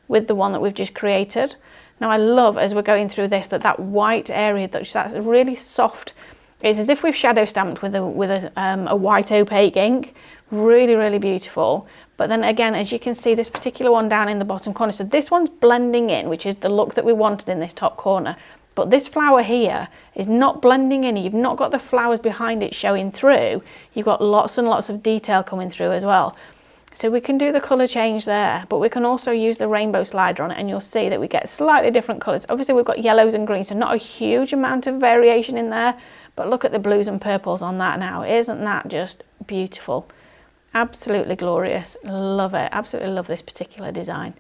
with the one that we've just created. Now I love, as we're going through this, that white area, that's really soft. It's as if we've shadow stamped with a white opaque ink. Really, really beautiful. But then again, as you can see, this particular one down in the bottom corner, so this one's blending in, which is the look that we wanted in this top corner. But this flower here is not blending in. You've not got the flowers behind it showing through. You've got lots and lots of detail coming through as well. So we can do the colour change there, but we can also use the rainbow slider on it, and you'll see that we get slightly different colours. Obviously we've got yellows and greens, so not a huge amount of variation in there, but look at the blues and purples on that now. Isn't that just beautiful? Absolutely glorious. Love it. Absolutely love this particular design.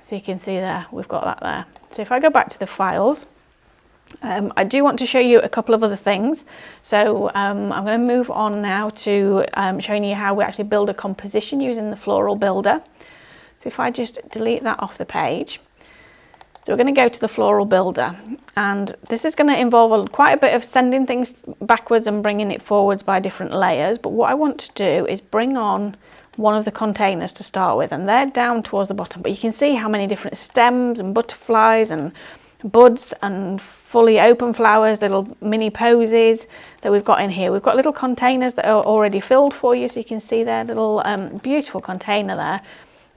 So you can see there, we've got that there. So if I go back to the files, I do want to show you a couple of other things. So I'm going to move on now to showing you how we actually build a composition using the Floral Builder. So if I just delete that off the page. So we're going to go to the Floral Builder, and this is going to involve quite a bit of sending things backwards and bringing it forwards by different layers. But what I want to do is bring on one of the containers to start with, and they're down towards the bottom. But you can see how many different stems and butterflies and buds and fully open flowers, little mini posies that we've got in here. We've got little containers that are already filled for you, so you can see their little beautiful container there.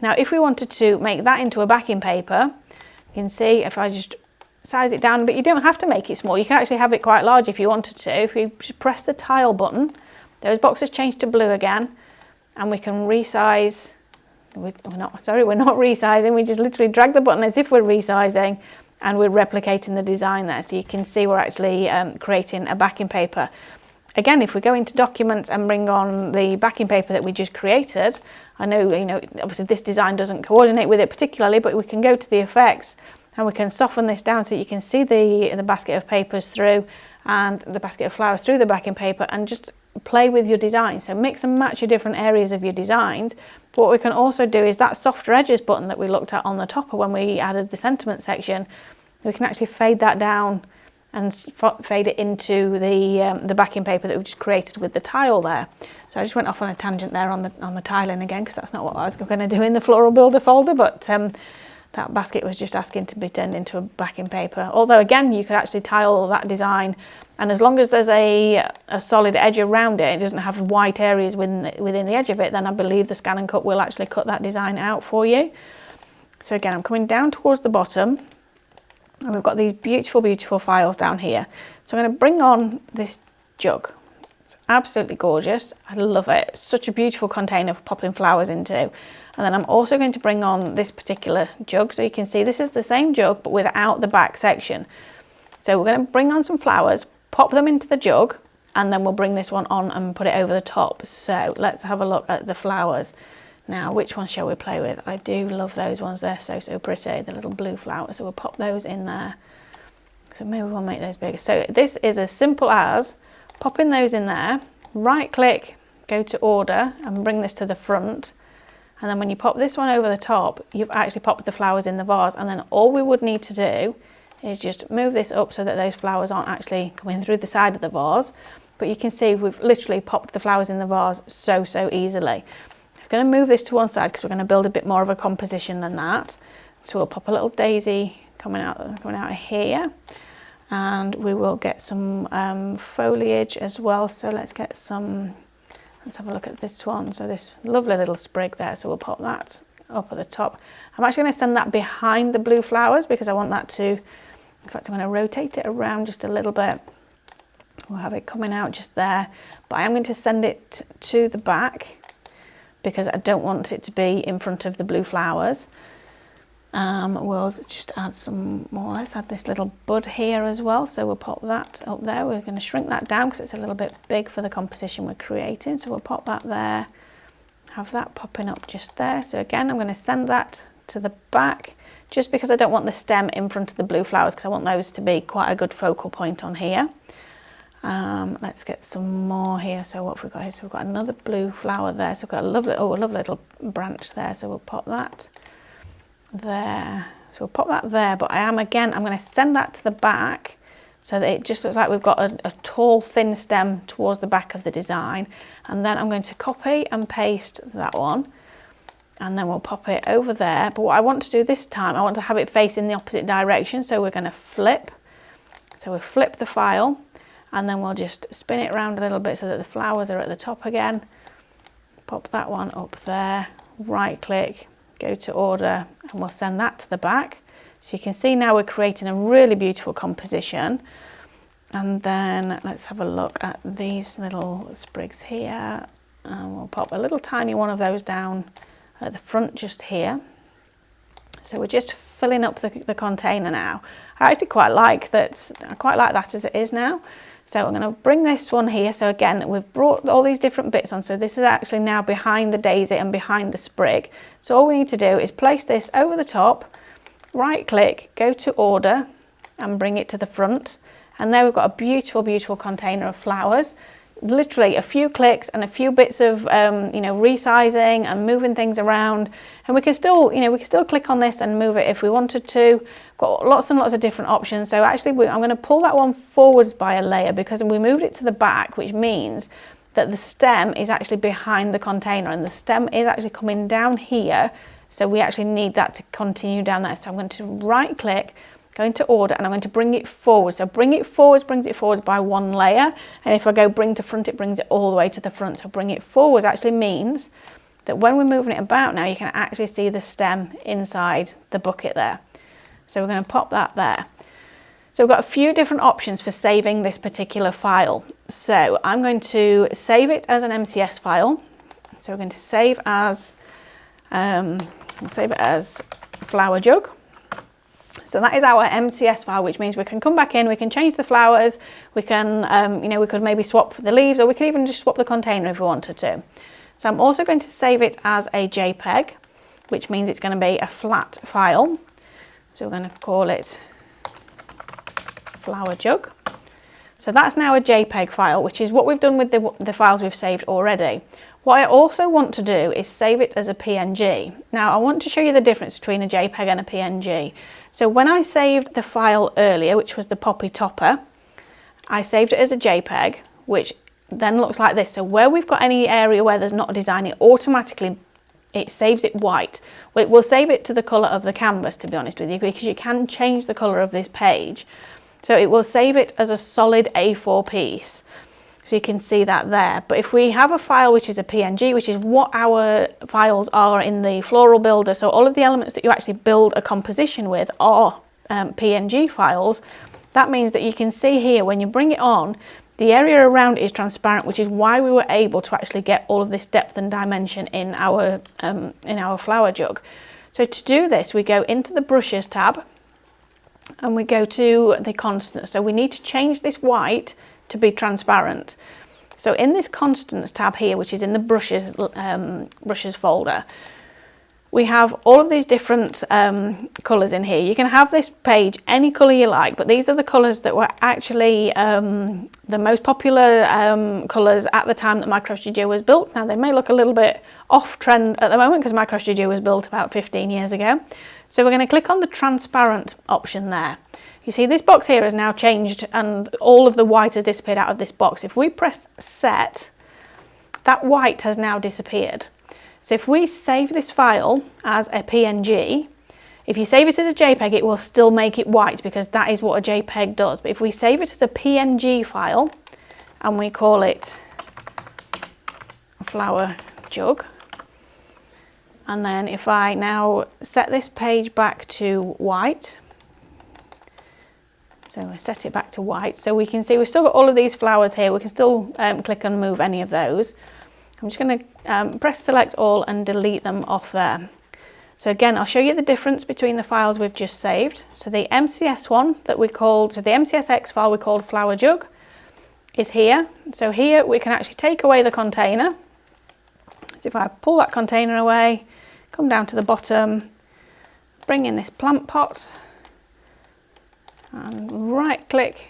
Now if we wanted to make that into a backing paper, you can see if I just size it down, but you don't have to make it small. You can actually have it quite large if you wanted to. If we just press the tile button, those boxes change to blue again, and we can resize. We're not resizing, we just literally drag the button as if we're resizing, and we're replicating the design there. So you can see we're actually creating a backing paper. Again, if we go into documents and bring on the backing paper that we just created, I know, obviously this design doesn't coordinate with it particularly, but we can go to the effects and we can soften this down so you can see the basket of papers through and the basket of flowers through the backing paper, and just play with your design. So mix and match your different areas of your designs. But what we can also do is that softer edges button that we looked at on the top when we added the sentiment section, we can actually fade that down and fade it into the backing paper that we just created with the tile there. So I just went off on a tangent there on the tiling again, because that's not what I was going to do in the Floral Builder folder, but that basket was just asking to be turned into a backing paper. Although again, you could actually tile that design, and as long as there's a solid edge around it, it doesn't have white areas within the edge of it, then I believe the Scan and Cut will actually cut that design out for you. So again, I'm coming down towards the bottom, and we've got these beautiful, beautiful files down here. So I'm going to bring on this jug. It's absolutely gorgeous. I love it. It's such a beautiful container for popping flowers into. And then I'm also going to bring on this particular jug. So you can see this is the same jug, but without the back section. So we're going to bring on some flowers, pop them into the jug, and then we'll bring this one on and put it over the top. So let's have a look at the flowers. Now, which one shall we play with? I do love those ones. They're so, so pretty, the little blue flowers. So we'll pop those in there. So maybe we'll make those bigger. So this is as simple as popping those in there, right click, go to order, and bring this to the front. And then when you pop this one over the top, you've actually popped the flowers in the vase. And then all we would need to do is just move this up so that those flowers aren't actually coming through the side of the vase. But you can see we've literally popped the flowers in the vase so, so easily. I'm going to move this to one side because we're going to build a bit more of a composition than that. So we'll pop a little daisy coming out here, and we will get some foliage as well. So let's have a look at this one. So this lovely little sprig there, so we'll pop that up at the top. I'm actually going to send that behind the blue flowers because I want that to, in fact I'm going to rotate it around just a little bit We'll have it coming out just there, but I am going to send it to the back because I don't want it to be in front of the blue flowers. We'll just add some more. Let's add this little bud here as well, so we'll pop that up there. We're going to shrink that down because it's a little bit big for the composition we're creating, so we'll pop that there, have that popping up just there. So again, I'm going to send that to the back just because I don't want the stem in front of the blue flowers, because I want those to be quite a good focal point on here. Let's get some more here. So what have we got here? So we've got another blue flower there, so we've got a lovely, oh, a lovely little branch there, so we'll pop that there. So we'll pop that there, but I'm going to send that to the back so that it just looks like we've got a tall thin stem towards the back of the design. And then I'm going to copy and paste that one, and then we'll pop it over there. But what I want to do this time, I want to have it face in the opposite direction, so we're going to flip. So we'll flip the file, and then we'll just spin it around a little bit so that the flowers are at the top again. Pop that one up there, right click, go to order, and we'll send that to the back. So you can see now we're creating a really beautiful composition. And then let's have a look at these little sprigs here, and we'll pop a little tiny one of those down at the front just here. So we're just filling up the container now. I actually quite like that. I quite like that as it is now. So I'm going to bring this one here. So again, we've brought all these different bits on. So this is actually now behind the daisy and behind the sprig. So all we need to do is place this over the top, right click, go to order, and bring it to the front. And there we've got a beautiful, beautiful container of flowers. Literally a few clicks and a few bits of, you know, resizing and moving things around. And we can still, you know, we can still click on this and move it if we wanted to. Got lots and lots of different options. So actually I'm going to pull that one forwards by a layer because we moved it to the back, which means that the stem is actually behind the container and the stem is actually coming down here. So we actually need that to continue down there. So I'm going to right click, go into order, and I'm going to bring it forward. So bring it forwards brings it forwards by one layer. And if I go bring to front, it brings it all the way to the front. So bring it forwards actually means that when we're moving it about now, you can actually see the stem inside the bucket there. So we're going to pop that there. So we've got a few different options for saving this particular file. So I'm going to save it as an MCS file. So we're going to save as flower jug. So that is our MCS file, which means we can come back in, we can change the flowers, we can, you know, we could maybe swap the leaves, or we could even just swap the container if we wanted to. So I'm also going to save it as a JPEG, which means it's going to be a flat file. So we're going to call it flower jug. So that's now a JPEG file, which is what we've done with the files we've saved already. What I also want to do is save it as a PNG. Now I want to show you the difference between a JPEG and a PNG. So when I saved the file earlier, which was the poppy topper, I saved it as a JPEG, which then looks like this. So where we've got any area where there's not a design, it saves it white. It will save it to the colour of the canvas, to be honest with you, because you can change the colour of this page. So it will save it as a solid A4 piece. So you can see that there. But if we have a file which is a PNG, which is what our files are in the Floral Builder, so all of the elements that you actually build a composition with are PNG files, that means that you can see here when you bring it on, the area around it is transparent, which is why we were able to actually get all of this depth and dimension in our flower jug. So to do this, we go into the Brushes tab and we go to the Constants. So we need to change this white to be transparent. So in this Constants tab here, which is in the brushes folder, we have all of these different colours in here. You can have this page any colour you like, but these are the colours that were actually the most popular colours at the time that MicroStudio was built. Now they may look a little bit off trend at the moment because MicroStudio was built about 15 years ago. So we're going to click on the transparent option there. You see this box here has now changed and all of the white has disappeared out of this box. If we press set, that white has now disappeared. So if we save this file as a PNG, if you save it as a JPEG, it will still make it white because that is what a JPEG does. But if we save it as a PNG file and we call it flower jug, and then if I now set this page back to white, So we'll set it back to white. So we can see we've still got all of these flowers here. We can still click and move any of those. I'm just going to press select all and delete them off there. So again, I'll show you the difference between the files we've just saved. So the MCS one that we called, so the MCSX file we called Flower Jug is here. So here we can actually take away the container. So if I pull that container away, come down to the bottom, bring in this plant pot, and right click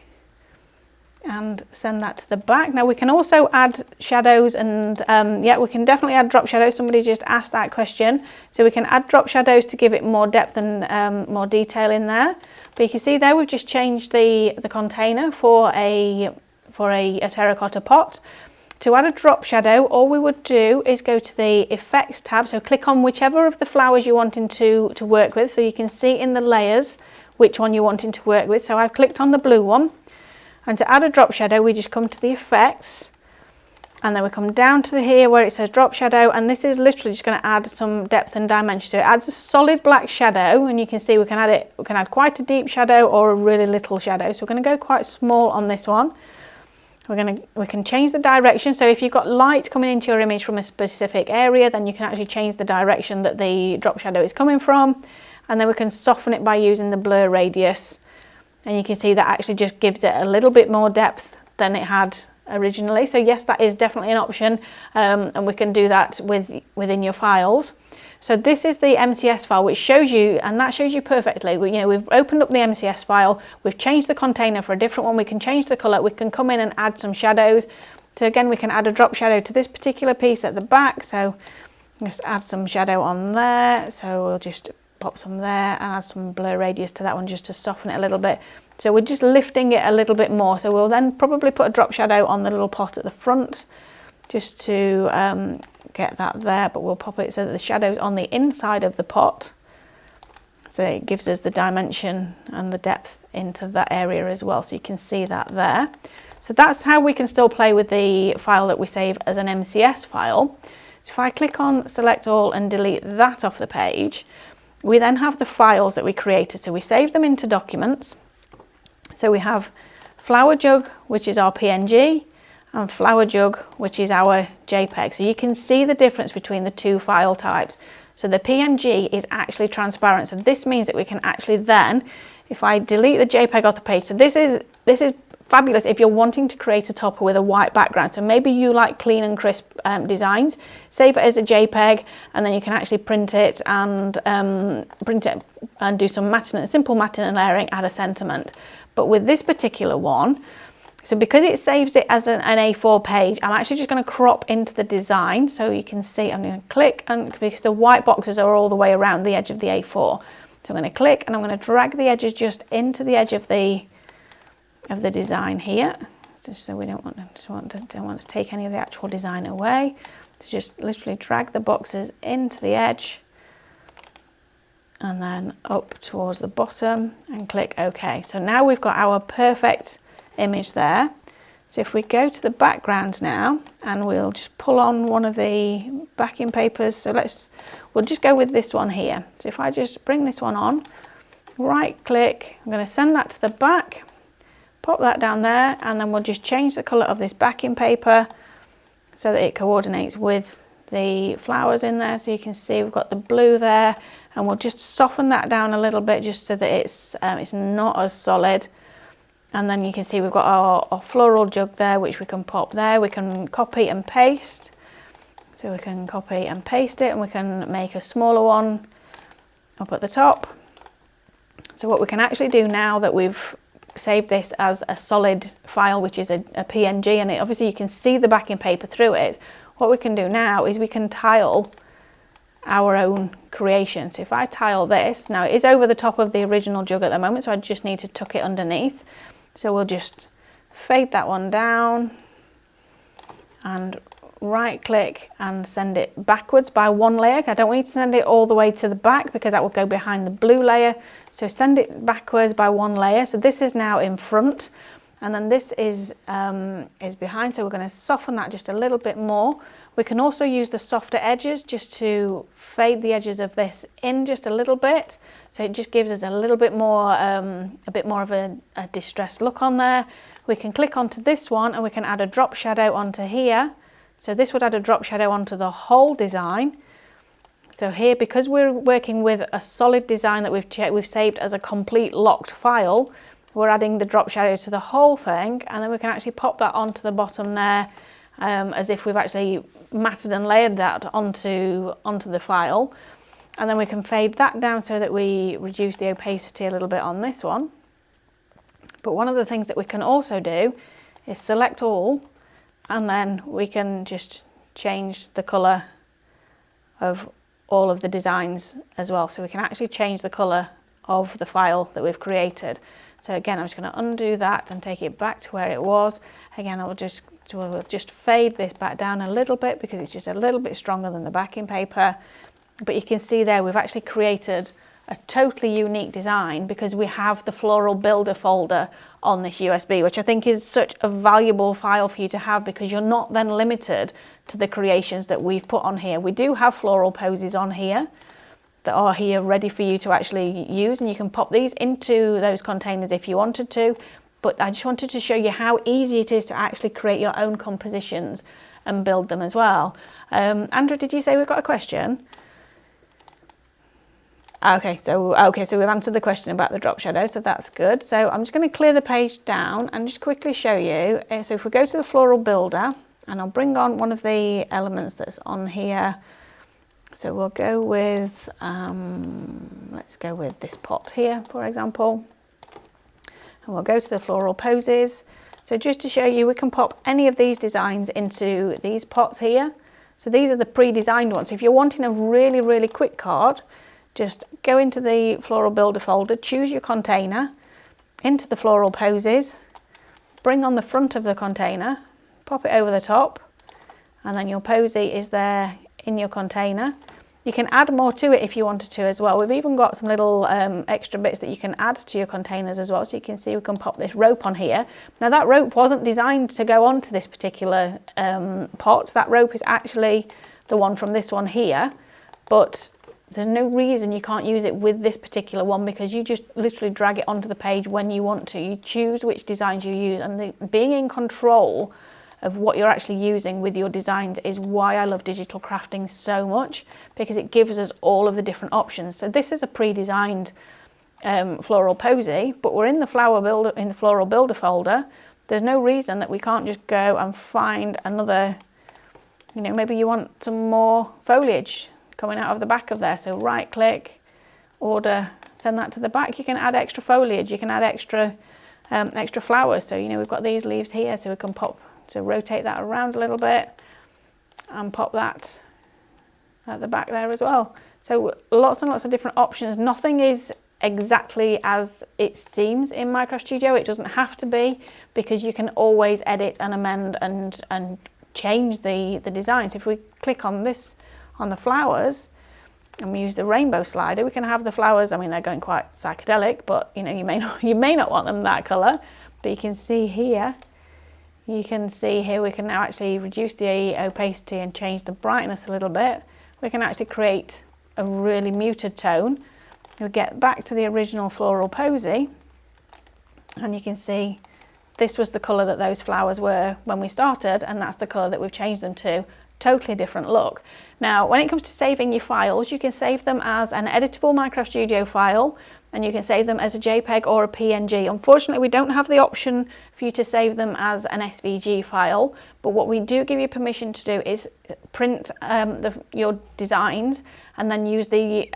and send that to the back. Now we can also add shadows and yeah, we can definitely add drop shadows. Somebody just asked that question. So we can add drop shadows to give it more depth and more detail in there. But you can see there we've just changed the container for a terracotta pot. To add a drop shadow, all we would do is go to the effects tab. So click on whichever of the flowers you're wanting to work with. So you can see in the layers which one you're wanting to work with. So I've clicked on the blue one, and to add a drop shadow we just come to the effects, and then we come down to here where it says drop shadow, and this is literally just going to add some depth and dimension. So it adds a solid black shadow, and you can see we can add quite a deep shadow or a really little shadow. So we're going to go quite small on this one. We can change the direction. So if you've got light coming into your image from a specific area, then you can actually change the direction that the drop shadow is coming from. And then we can soften it by using the blur radius, and you can see that actually just gives it a little bit more depth than it had originally. So yes, that is definitely an option, and we can do that within your files. So this is the MCS file, which shows you, and that shows you perfectly. We've opened up the MCS file, we've changed the container for a different one, we can change the colour, we can come in and add some shadows. So again, we can add a drop shadow to this particular piece at the back, so just add some shadow on there. So we'll just pop some there and add some blur radius to that one just to soften it a little bit. So we're just lifting it a little bit more. So we'll then probably put a drop shadow on the little pot at the front just to get that there, but we'll pop it so that the shadow's on the inside of the pot. So it gives us the dimension and the depth into that area as well. So you can see that there. So that's how we can still play with the file that we save as an MCS file. So if I click on select all and delete that off the page, we then have the files that we created. So we save them into documents. So we have Flower Jug, which is our PNG, and Flower Jug, which is our JPEG. So you can see the difference between the two file types. So the PNG is actually transparent. So this means that we can actually then, if I delete the JPEG off the page, so this is fabulous if you're wanting to create a topper with a white background. So maybe you like clean and crisp designs, save it as a JPEG, and then you can actually print it and do some simple matting and layering, add a sentiment. But with this particular one, so because it saves it as an A4 page, I'm actually just going to crop into the design. So you can see I'm going to click, and because the white boxes are all the way around the edge of the A4. So I'm going to click and I'm going to drag the edges just into the edge of the design here, so we don't want to take any of the actual design away. So just literally drag the boxes into the edge and then up towards the bottom and click OK. So now we've got our perfect image there. So if we go to the background now, and we'll just pull on one of the backing papers. So we'll just go with this one here. So if I just bring this one on, right click, I'm going to send that to the back, pop that down there, and then we'll just change the colour of this backing paper so that it coordinates with the flowers in there. So you can see we've got the blue there, and we'll just soften that down a little bit just so that it's not as solid. And then you can see we've got our floral jug there, which we can pop there. We can copy and paste. So we can copy and paste it, and we can make a smaller one up at the top. So what we can actually do now that we've saved this as a solid file, which is a PNG, and obviously you can see the backing paper through it, what we can do now is we can tile our own creation. So if I tile this, now it is over the top of the original jug at the moment, so I just need to tuck it underneath. So we'll just fade that one down and right click and send it backwards by one layer. I don't need to send it all the way to the back because that will go behind the blue layer. So send it backwards by one layer. So this is now in front, and then this is behind. So we're going to soften that just a little bit more. We can also use the softer edges just to fade the edges of this in just a little bit. So it just gives us a little bit more, of a distressed look on there. We can click onto this one and we can add a drop shadow onto here. So this would add a drop shadow onto the whole design. So here, because we're working with a solid design that we've saved as a complete locked file, we're adding the drop shadow to the whole thing, and then we can actually pop that onto the bottom there, as if we've actually matted and layered that onto the file. And then we can fade that down so that we reduce the opacity a little bit on this one. But one of the things that we can also do is select all, and then we can just change the colour of all of the designs as well. So we can actually change the colour of the file that we've created. So again, I'm just going to undo that and take it back to where it was. Again, we'll just fade this back down a little bit because it's just a little bit stronger than the backing paper. But you can see there we've actually created a totally unique design because we have the Floral Builder folder on this USB, which I think is such a valuable file for you to have because you're not then limited to the creations that we've put on here. We do have floral poses on here that are here ready for you to actually use, and you can pop these into those containers if you wanted to, but I just wanted to show you how easy it is to actually create your own compositions and build them as well. Andrew, did you say we've got a question? Okay, so we've answered the question about the drop shadow, so that's good. So I'm just going to clear the page down and just quickly show you. So if we go to the Floral Builder, and I'll bring on one of the elements that's on here. So we'll go with, let's go with this pot here, for example. And we'll go to the floral poses. So just to show you, we can pop any of these designs into these pots here. So these are the pre-designed ones. So if you're wanting a really, really quick card, just go into the Floral Builder folder, choose your container, into the floral poses, bring on the front of the container, pop it over the top, and then your posy is there in your container. You can add more to it if you wanted to as well. We've even got some little extra bits that you can add to your containers as well. So you can see we can pop this rope on here. Now that rope wasn't designed to go onto this particular pot. That rope is actually the one from this one here, but there's no reason you can't use it with this particular one because you just literally drag it onto the page when you want to. You choose which designs you use, and being in control of what you're actually using with your designs is why I love digital crafting so much, because it gives us all of the different options. So this is a pre-designed floral posy, but we're in the Floral Builder folder. There's no reason that we can't just go and find another, maybe you want some more foliage coming out of the back of there. So right click, order, send that to the back. You can add extra foliage, you can add extra flowers. So we've got these leaves here, so we can rotate that around a little bit and pop that at the back there as well. So lots and lots of different options. Nothing is exactly as it seems in Minecraft Studio. It doesn't have to be, because you can always edit and amend and change the design. So if we click on this, on the flowers, and we use the rainbow slider, we can have the flowers. I mean, they're going quite psychedelic, but you may not want them that color. But you can see here, we can now actually reduce the opacity and change the brightness a little bit. We can actually create a really muted tone. We'll get back to the original floral posy, and you can see this was the colour that those flowers were when we started, and that's the colour that we've changed them to. Totally different look. Now, when it comes to saving your files, you can save them as an editable Minecraft Studio file, and you can save them as a JPEG or a PNG. Unfortunately, we don't have the option for you to save them as an SVG file, but what we do give you permission to do is print your designs and then use the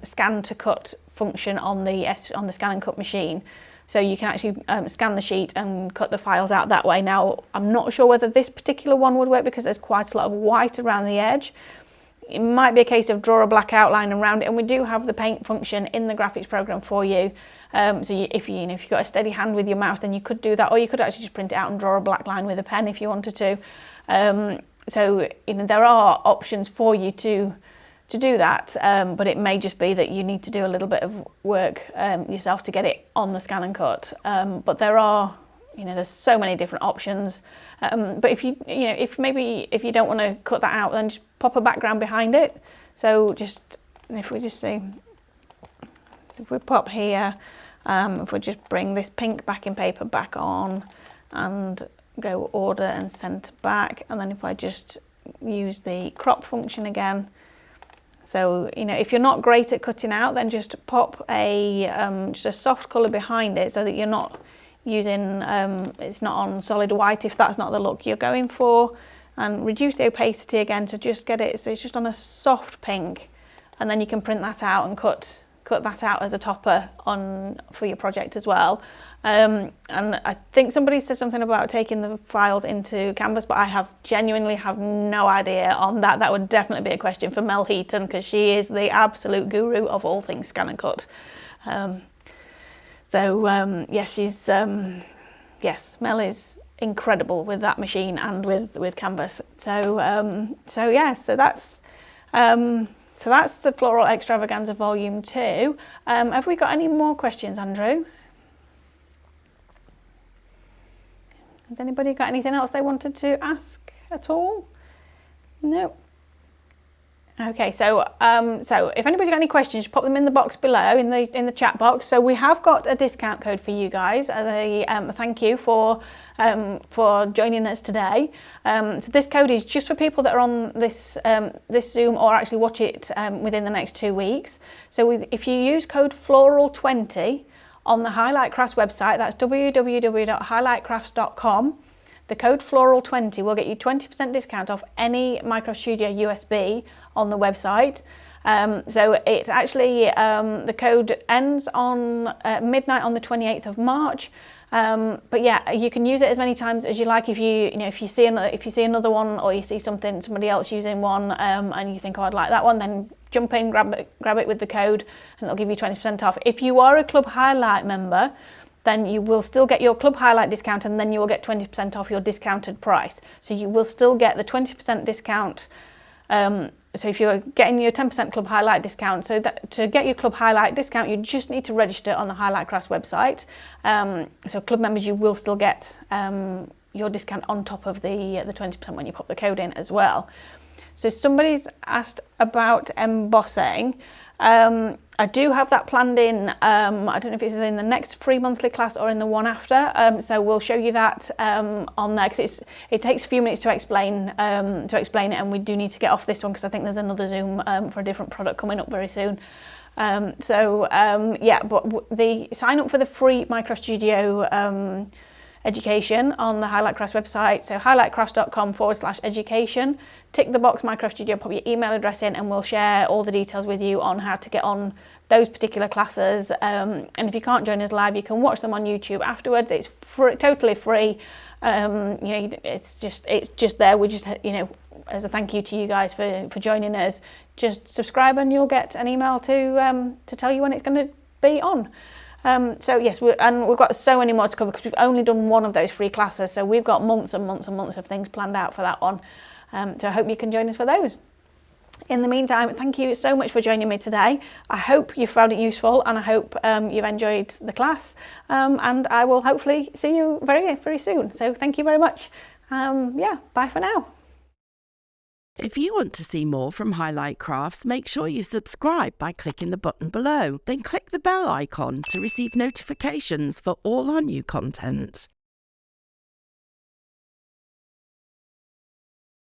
scan to cut function on the scan and cut machine. So you can actually scan the sheet and cut the files out that way. Now, I'm not sure whether this particular one would work because there's quite a lot of white around the edge. It might be a case of draw a black outline around it, and we do have the paint function in the graphics program for you. If you've got a steady hand with your mouse, then you could do that, or you could actually just print it out and draw a black line with a pen if you wanted to. There are options for you to do that, but it may just be that you need to do a little bit of work yourself to get it on the scan and cut. But there are you know, there's so many different options. But if you know, if you don't want to cut that out, then just pop a background behind it. So just, if we just see, so if we pop here, if we just bring this pink backing paper back on and go order and send to back, and then if I just use the crop function again. So, you know, if you're not great at cutting out, then just pop just a soft colour behind it so that you're not using, it's not on solid white if that's not the look you're going for, and reduce the opacity again to just get it so it's just on a soft pink, and then you can print that out and cut that out as a topper for your project as well. And I think somebody said something about taking the files into Canvas, but I genuinely have no idea on that. That would definitely be a question for Mel Heaton, because she is the absolute guru of all things scan and cut. Yes, Mel is incredible with that machine and with Canvas. So that's the Floral Extravaganza Volume 2. Have we got any more questions, Andrew? Has anybody got anything else they wanted to ask at all? No. Okay, so if anybody's got any questions, just pop them in the box below, in the chat box. So we have got a discount code for you guys as a thank you for joining us today. So this code is just for people that are on this Zoom, or actually watch it within the next 2 weeks. So if you use code Floral20 on the Highlight Crafts website, that's www.highlightcrafts.com. The code Floral20 will get you 20% discount off any Micro Studio USB on the website. So it actually, the code ends on midnight on the 28th of March. But yeah, you can use it as many times as you like. If you see another one, or you see somebody else using one, and you think, oh, I'd like that one, then jump in, grab it with the code, and it'll give you 20% off. If you are a Club Highlight member, then you will still get your Club Highlight discount, and then you will get 20% off your discounted price. So you will still get the 20% discount. So if you're getting your 10% Club Highlight discount, so that to get your Club Highlight discount, you just need to register on the Highlight Crafts website. So club members, you will still get your discount on top of the 20% when you pop the code in as well. So somebody's asked about embossing. I do have that planned in, I don't know if it's in the next free monthly class or in the one after, so we'll show you that on there, because it takes a few minutes to explain it, and we do need to get off this one because I think there's another Zoom for a different product coming up very soon. Yeah, but the sign up for the free Micro Studio education on the Highlight Crafts website, so highlightcrafts.com/education. Tick the box Micro Studio, pop your email address in, and we'll share all the details with you on how to get on those particular classes. And if you can't join us live, you can watch them on YouTube afterwards. It's free, totally free. You know, it's just there. We just, you know, as a thank you to you guys for joining us, just subscribe and you'll get an email to tell you when it's going to be on. So yes, we've got so many more to cover because we've only done one of those free classes, so we've got months and months and months of things planned out for that one. So I hope you can join us for those. In the meantime, thank you so much for joining me today. I hope you found it useful, and I hope you've enjoyed the class, and I will hopefully see you very, very soon. So thank you very much. Yeah, bye for now. If you want to see more from Highlight Crafts, make sure you subscribe by clicking the button below. Then click the bell icon to receive notifications for all our new content.